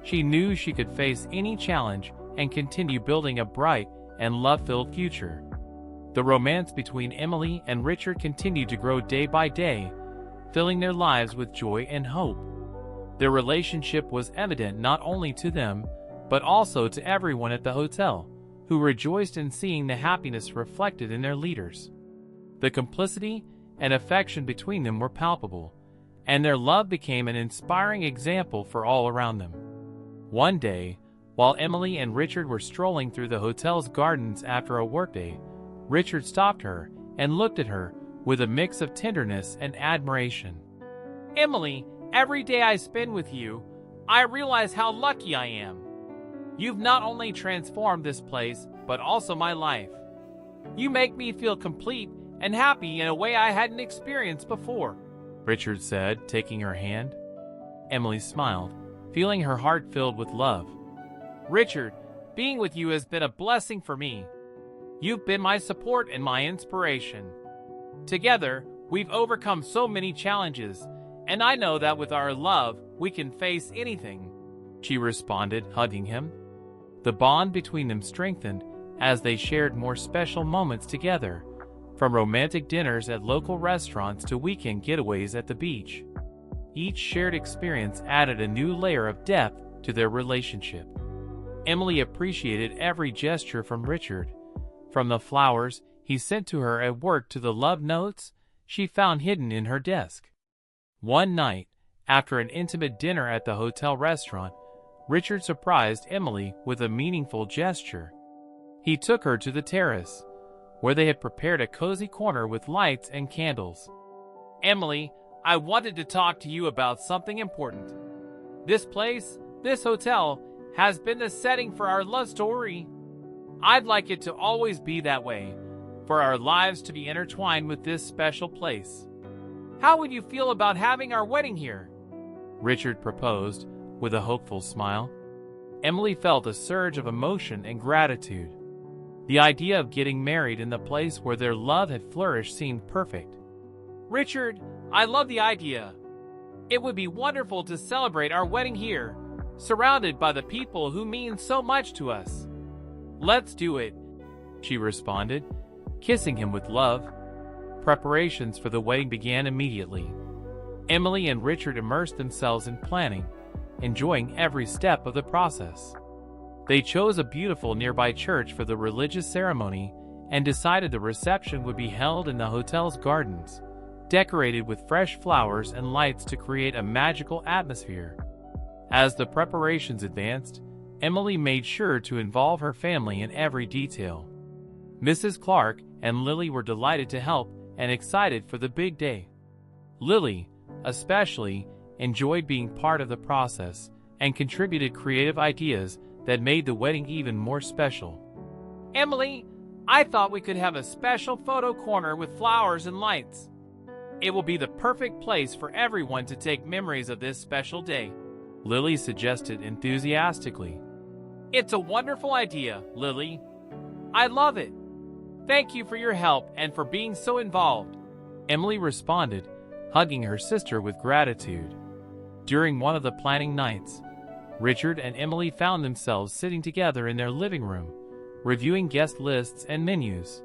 She knew she could face any challenge and continue building a bright and love-filled future. The romance between Emily and Richard continued to grow day by day, filling their lives with joy and hope. Their relationship was evident not only to them, but also to everyone at the hotel, who rejoiced in seeing the happiness reflected in their leaders. The complicity and affection between them were palpable, and their love became an inspiring example for all around them. One day, while Emily and Richard were strolling through the hotel's gardens after a workday, Richard stopped her and looked at her with a mix of tenderness and admiration. "Emily, every day I spend with you, I realize how lucky I am. You've not only transformed this place, but also my life. You make me feel complete and happy in a way I hadn't experienced before," Richard said, taking her hand. Emily smiled, feeling her heart filled with love. "Richard, being with you has been a blessing for me. You've been my support and my inspiration. Together, we've overcome so many challenges, and I know that with our love, we can face anything," she responded, hugging him. The bond between them strengthened as they shared more special moments together, from romantic dinners at local restaurants to weekend getaways at the beach. Each shared experience added a new layer of depth to their relationship. Emily appreciated every gesture from Richard, from the flowers he sent to her at work to the love notes she found hidden in her desk. One night, after an intimate dinner at the hotel restaurant, Richard surprised Emily with a meaningful gesture. He took her to the terrace, where they had prepared a cozy corner with lights and candles. "Emily, I wanted to talk to you about something important. This place, this hotel, has been the setting for our love story. I'd like it to always be that way, for our lives to be intertwined with this special place. How would you feel about having our wedding here?" Richard proposed, with a hopeful smile. Emily felt a surge of emotion and gratitude. The idea of getting married in the place where their love had flourished seemed perfect. "Richard, I love the idea. It would be wonderful to celebrate our wedding here, surrounded by the people who mean so much to us. Let's do it," she responded, kissing him with love. Preparations for the wedding began immediately. Emily and Richard immersed themselves in planning, enjoying every step of the process. They chose a beautiful nearby church for the religious ceremony and decided the reception would be held in the hotel's gardens, decorated with fresh flowers and lights to create a magical atmosphere. As the preparations advanced, Emily made sure to involve her family in every detail. Mrs. Clark and Lily were delighted to help and excited for the big day. Lily, especially, enjoyed being part of the process and contributed creative ideas that made the wedding even more special. "Emily, I thought we could have a special photo corner with flowers and lights. It will be the perfect place for everyone to take memories of this special day," Lily suggested enthusiastically. "It's a wonderful idea, Lily. I love it. Thank you for your help and for being so involved," Emily responded, hugging her sister with gratitude. During one of the planning nights, Richard and Emily found themselves sitting together in their living room, reviewing guest lists and menus.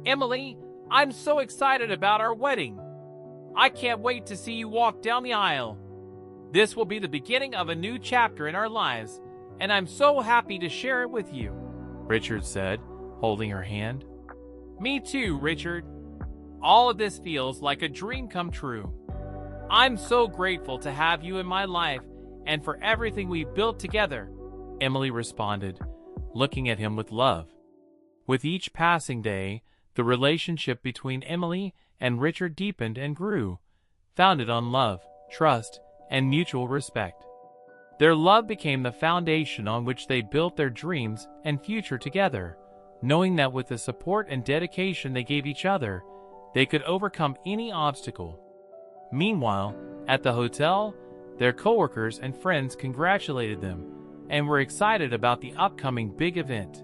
"Emily, I'm so excited about our wedding. I can't wait to see you walk down the aisle. This will be the beginning of a new chapter in our lives, and I'm so happy to share it with you," Richard said, holding her hand. "Me too, Richard. All of this feels like a dream come true. I'm so grateful to have you in my life and for everything we've built together," Emily responded, looking at him with love. With each passing day, the relationship between Emily and Richard deepened and grew, founded on love, trust, and mutual respect. Their love became the foundation on which they built their dreams and future together, knowing that with the support and dedication they gave each other, they could overcome any obstacle. Meanwhile, at the hotel, their coworkers and friends congratulated them and were excited about the upcoming big event.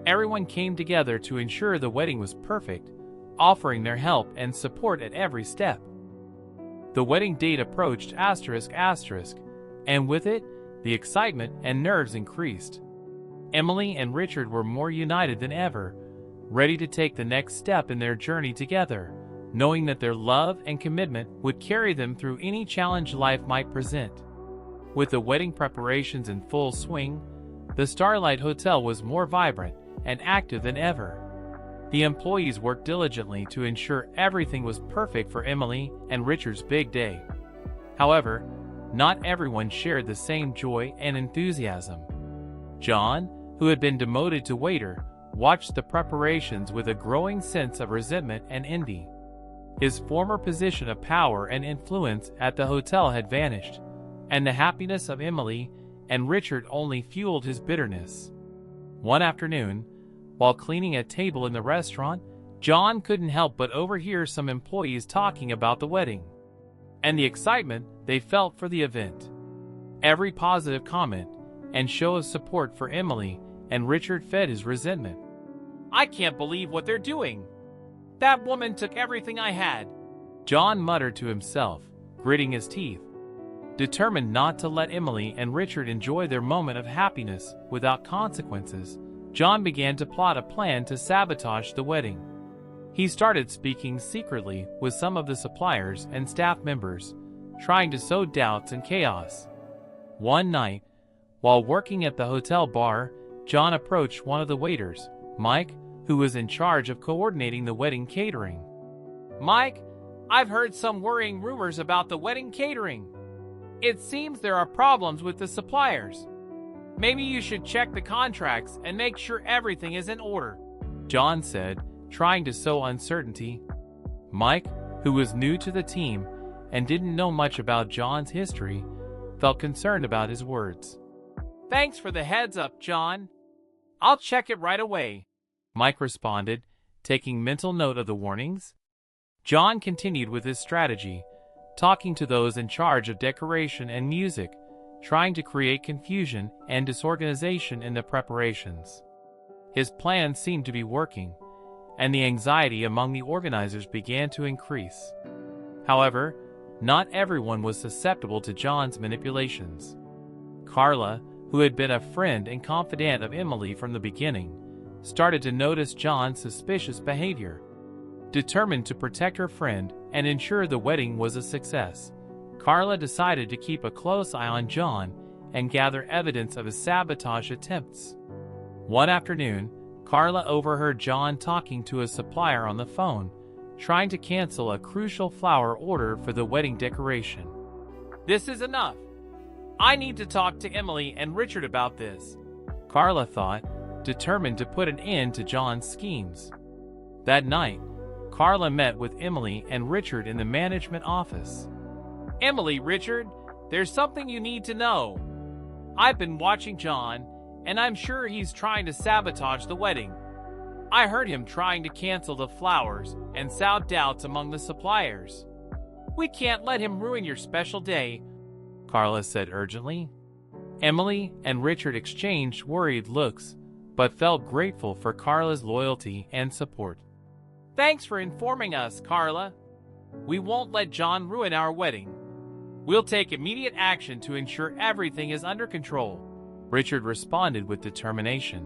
Everyone came together to ensure the wedding was perfect, offering their help and support at every step. The wedding date approached ***, and with it, the excitement and nerves increased. Emily and Richard were more united than ever, ready to take the next step in their journey together, knowing that their love and commitment would carry them through any challenge life might present. With the wedding preparations in full swing, the Starlight Hotel was more vibrant and active than ever. The employees worked diligently to ensure everything was perfect for Emily and Richard's big day. However, not everyone shared the same joy and enthusiasm. John, who had been demoted to waiter, watched the preparations with a growing sense of resentment and envy. His former position of power and influence at the hotel had vanished, and the happiness of Emily and Richard only fueled his bitterness. One afternoon, while cleaning a table in the restaurant, John couldn't help but overhear some employees talking about the wedding and the excitement they felt for the event. Every positive comment and show of support for Emily and Richard fed his resentment. "I can't believe what they're doing. That woman took everything I had," John muttered to himself, gritting his teeth. Determined not to let Emily and Richard enjoy their moment of happiness without consequences, John began to plot a plan to sabotage the wedding. He started speaking secretly with some of the suppliers and staff members, trying to sow doubts and chaos. One night, while working at the hotel bar, John approached one of the waiters, Mike, who was in charge of coordinating the wedding catering. "Mike, I've heard some worrying rumors about the wedding catering. It seems there are problems with the suppliers. Maybe you should check the contracts and make sure everything is in order," John said, trying to sow uncertainty. Mike, who was new to the team and didn't know much about John's history, felt concerned about his words. "Thanks for the heads up, John. I'll check it right away," Mike responded, taking mental note of the warnings. John continued with his strategy, talking to those in charge of decoration and music, trying to create confusion and disorganization in the preparations. His plan seemed to be working, and the anxiety among the organizers began to increase. However, not everyone was susceptible to John's manipulations. Carla, who had been a friend and confidant of Emily from the beginning, started to notice John's suspicious behavior. Determined to protect her friend and ensure the wedding was a success, Carla decided to keep a close eye on John and gather evidence of his sabotage attempts. One afternoon, Carla overheard John talking to a supplier on the phone, trying to cancel a crucial flower order for the wedding decoration. "This is enough. I need to talk to Emily and Richard about this," Carla thought, determined to put an end to John's schemes. That night, Carla met with Emily and Richard in the management office. "Emily, Richard, there's something you need to know. I've been watching John, and I'm sure he's trying to sabotage the wedding. I heard him trying to cancel the flowers and sow doubts among the suppliers. We can't let him ruin your special day," Carla said urgently. Emily and Richard exchanged worried looks, but felt grateful for Carla's loyalty and support. "Thanks for informing us, Carla. We won't let John ruin our wedding. We'll take immediate action to ensure everything is under control," Richard responded with determination.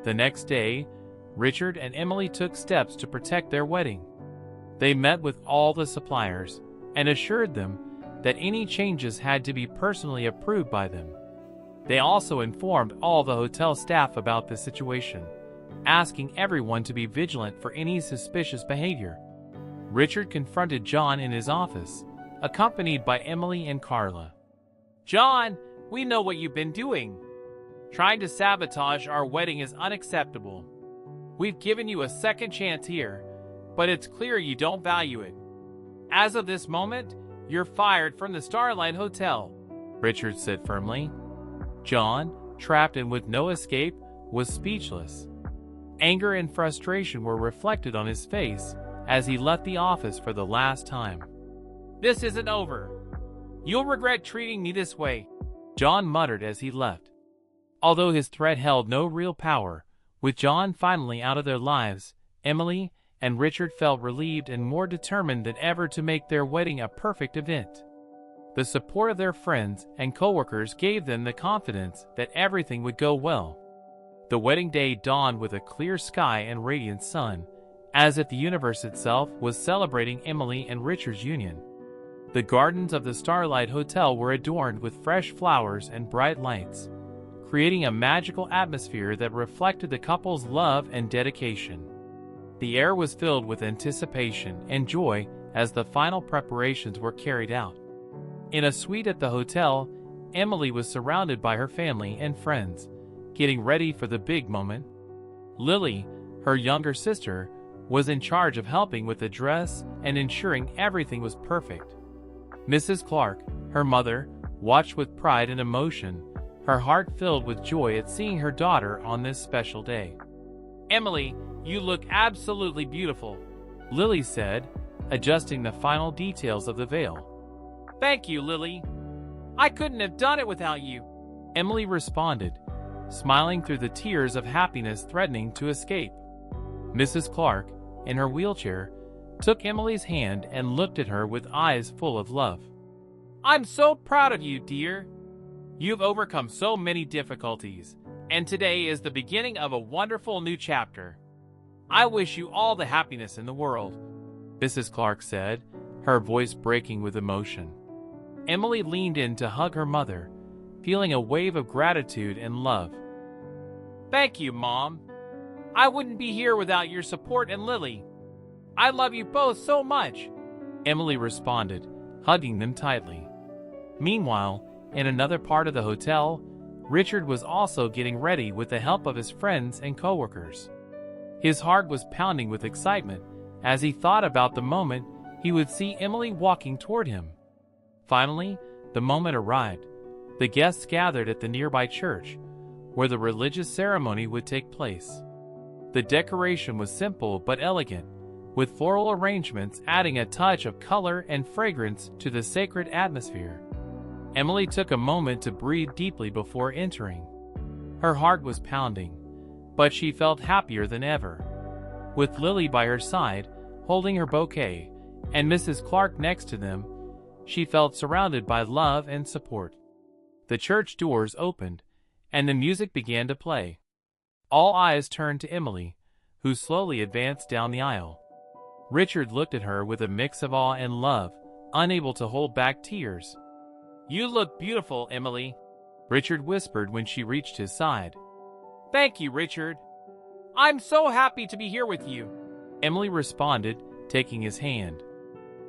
The next day, Richard and Emily took steps to protect their wedding. They met with all the suppliers and assured them that any changes had to be personally approved by them. They also informed all the hotel staff about the situation, asking everyone to be vigilant for any suspicious behavior. Richard confronted John in his office, accompanied by Emily and Carla. "John, we know what you've been doing. Trying to sabotage our wedding is unacceptable. We've given you a second chance here, but it's clear you don't value it. As of this moment, you're fired from the Starlight Hotel," Richard said firmly. John, trapped and with no escape, was speechless. Anger and frustration were reflected on his face as he left the office for the last time. "This isn't over. You'll regret treating me this way," John muttered as he left. Although his threat held no real power, with John finally out of their lives, Emily and Richard felt relieved and more determined than ever to make their wedding a perfect event. The support of their friends and coworkers gave them the confidence that everything would go well. The wedding day dawned with a clear sky and radiant sun, as if the universe itself was celebrating Emily and Richard's union. The gardens of the Starlight Hotel were adorned with fresh flowers and bright lights, creating a magical atmosphere that reflected the couple's love and dedication. The air was filled with anticipation and joy as the final preparations were carried out. In a suite at the hotel, Emily was surrounded by her family and friends, getting ready for the big moment. Lily, her younger sister, was in charge of helping with the dress and ensuring everything was perfect. Mrs. Clark, her mother, watched with pride and emotion, her heart filled with joy at seeing her daughter on this special day. "Emily, you look absolutely beautiful," Lily said, adjusting the final details of the veil. "Thank you, Lily. I couldn't have done it without you," Emily responded, smiling through the tears of happiness threatening to escape. Mrs. Clark, in her wheelchair, took Emily's hand and looked at her with eyes full of love. "I'm so proud of you, dear. You've overcome so many difficulties, and today is the beginning of a wonderful new chapter. I wish you all the happiness in the world," Mrs. Clark said, her voice breaking with emotion. Emily leaned in to hug her mother, feeling a wave of gratitude and love. "Thank you, Mom. I wouldn't be here without your support and Lily. I love you both so much," Emily responded, hugging them tightly. Meanwhile, in another part of the hotel, Richard was also getting ready with the help of his friends and coworkers. His heart was pounding with excitement as he thought about the moment he would see Emily walking toward him. Finally, the moment arrived. The guests gathered at the nearby church, where the religious ceremony would take place. The decoration was simple but elegant, with floral arrangements adding a touch of color and fragrance to the sacred atmosphere. Emily took a moment to breathe deeply before entering. Her heart was pounding, but she felt happier than ever. With Lily by her side, holding her bouquet, and Mrs. Clark next to them, she felt surrounded by love and support. The church doors opened, and the music began to play. All eyes turned to Emily, who slowly advanced down the aisle. Richard looked at her with a mix of awe and love, unable to hold back tears. "You look beautiful, Emily," Richard whispered when she reached his side. "Thank you, Richard. I'm so happy to be here with you," Emily responded, taking his hand.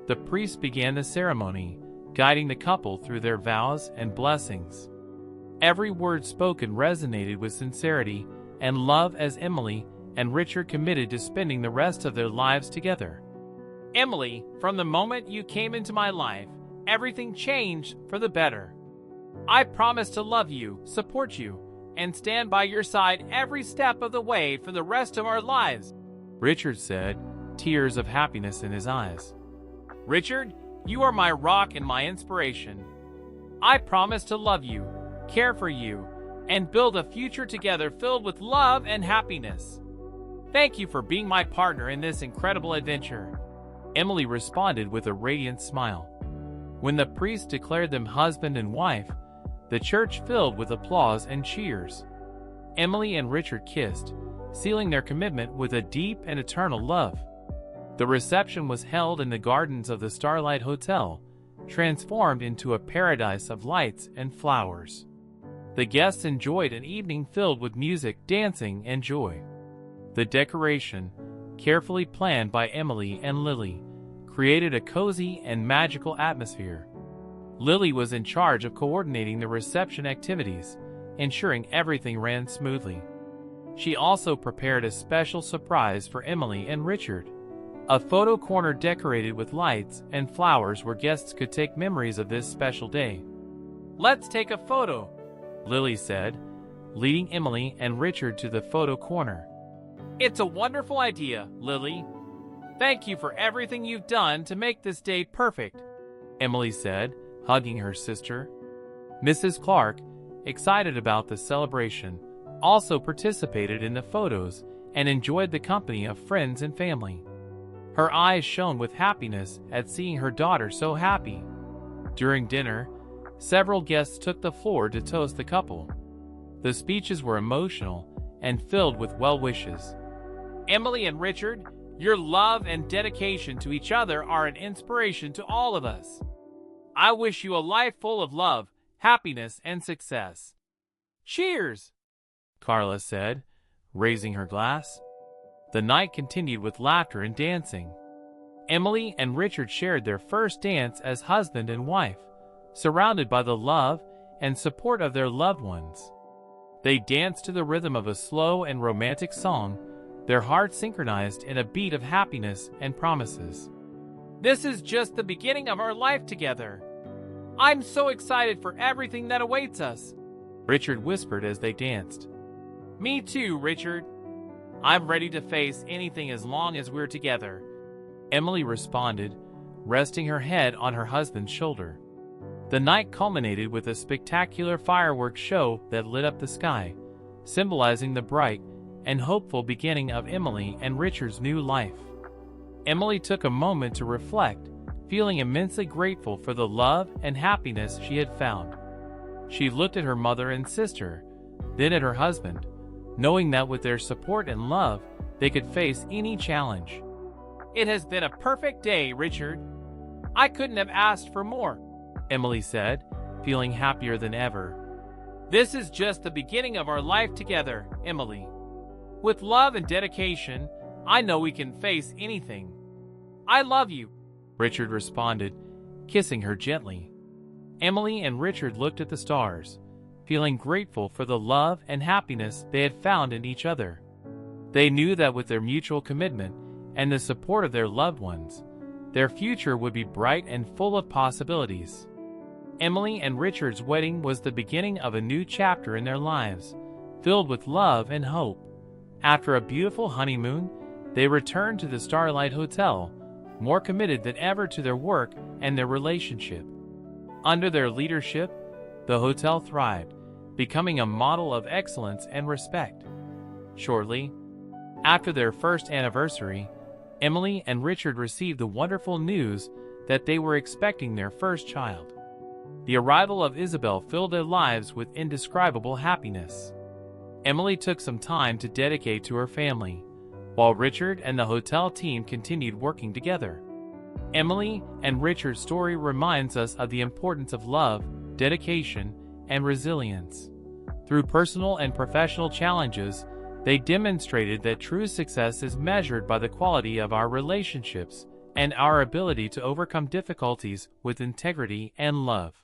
The priest began the ceremony, guiding the couple through their vows and blessings. Every word spoken resonated with sincerity and love as Emily and Richard committed to spending the rest of their lives together. "Emily, from the moment you came into my life, everything changed for the better. I promise to love you, support you, and stand by your side every step of the way for the rest of our lives," Richard said, tears of happiness in his eyes. "Richard, you are my rock and my inspiration. I promise to love you, care for you, and build a future together filled with love and happiness. Thank you for being my partner in this incredible adventure," Emily responded with a radiant smile. When the priest declared them husband and wife, the church filled with applause and cheers. Emily and Richard kissed, sealing their commitment with a deep and eternal love. The reception was held in the gardens of the Starlight Hotel, transformed into a paradise of lights and flowers. The guests enjoyed an evening filled with music, dancing, and joy. The decoration, carefully planned by Emily and Lily, created a cozy and magical atmosphere. Lily was in charge of coordinating the reception activities, ensuring everything ran smoothly. She also prepared a special surprise for Emily and Richard, a photo corner decorated with lights and flowers where guests could take memories of this special day. "Let's take a photo," Lily said, leading Emily and Richard to the photo corner. "It's a wonderful idea, Lily. Thank you for everything you've done to make this day perfect," Emily said, hugging her sister. Mrs. Clark, excited about the celebration, also participated in the photos and enjoyed the company of friends and family. Her eyes shone with happiness at seeing her daughter so happy. During dinner, several guests took the floor to toast the couple. The speeches were emotional and filled with well wishes. Emily and Richard, your love and dedication to each other are an inspiration to all of us. I wish you a life full of love, happiness, and success. Cheers, Carla said, raising her glass. The night continued with laughter and dancing. Emily and Richard shared their first dance as husband and wife, surrounded by the love and support of their loved ones. They danced to the rhythm of a slow and romantic song, their hearts synchronized in a beat of happiness and promises. This is just the beginning of our life together. I'm so excited for everything that awaits us, Richard whispered as they danced. Me too, Richard. I'm ready to face anything as long as we're together, Emily responded, resting her head on her husband's shoulder. The night culminated with a spectacular fireworks show that lit up the sky, symbolizing the bright and hopeful beginning of Emily and Richard's new life. Emily took a moment to reflect, feeling immensely grateful for the love and happiness she had found. She looked at her mother and sister, then at her husband, knowing that with their support and love, they could face any challenge. It has been a perfect day, Richard. I couldn't have asked for more, Emily said, feeling happier than ever. This is just the beginning of our life together, Emily. With love and dedication, I know we can face anything. I love you, Richard responded, kissing her gently. Emily and Richard looked at the stars, feeling grateful for the love and happiness they had found in each other. They knew that with their mutual commitment and the support of their loved ones, their future would be bright and full of possibilities. Emily and Richard's wedding was the beginning of a new chapter in their lives, filled with love and hope. After a beautiful honeymoon, they returned to the Starlight Hotel, more committed than ever to their work and their relationship. Under their leadership, the hotel thrived, becoming a model of excellence and respect. Shortly after their first anniversary, Emily and Richard received the wonderful news that they were expecting their first child. The arrival of Isabel filled their lives with indescribable happiness. Emily took some time to dedicate to her family, while Richard and the hotel team continued working together. Emily and Richard's story reminds us of the importance of love, dedication, and resilience. Through personal and professional challenges, they demonstrated that true success is measured by the quality of our relationships and our ability to overcome difficulties with integrity and love.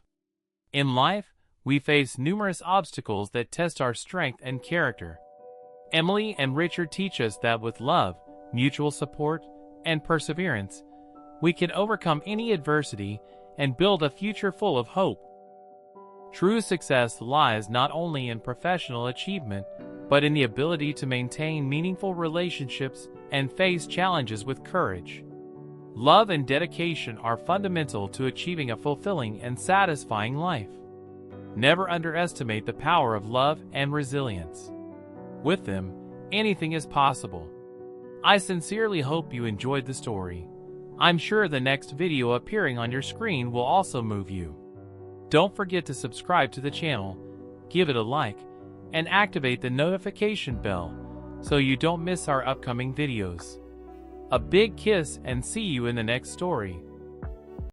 In life, we face numerous obstacles that test our strength and character. Emily and Richard teach us that with love, mutual support, and perseverance, we can overcome any adversity and build a future full of hope. True success lies not only in professional achievement, but in the ability to maintain meaningful relationships and face challenges with courage. Love and dedication are fundamental to achieving a fulfilling and satisfying life. Never underestimate the power of love and resilience. With them, anything is possible. I sincerely hope you enjoyed the story. I'm sure the next video appearing on your screen will also move you. Don't forget to subscribe to the channel, give it a like, and activate the notification bell so you don't miss our upcoming videos. A big kiss and see you in the next story.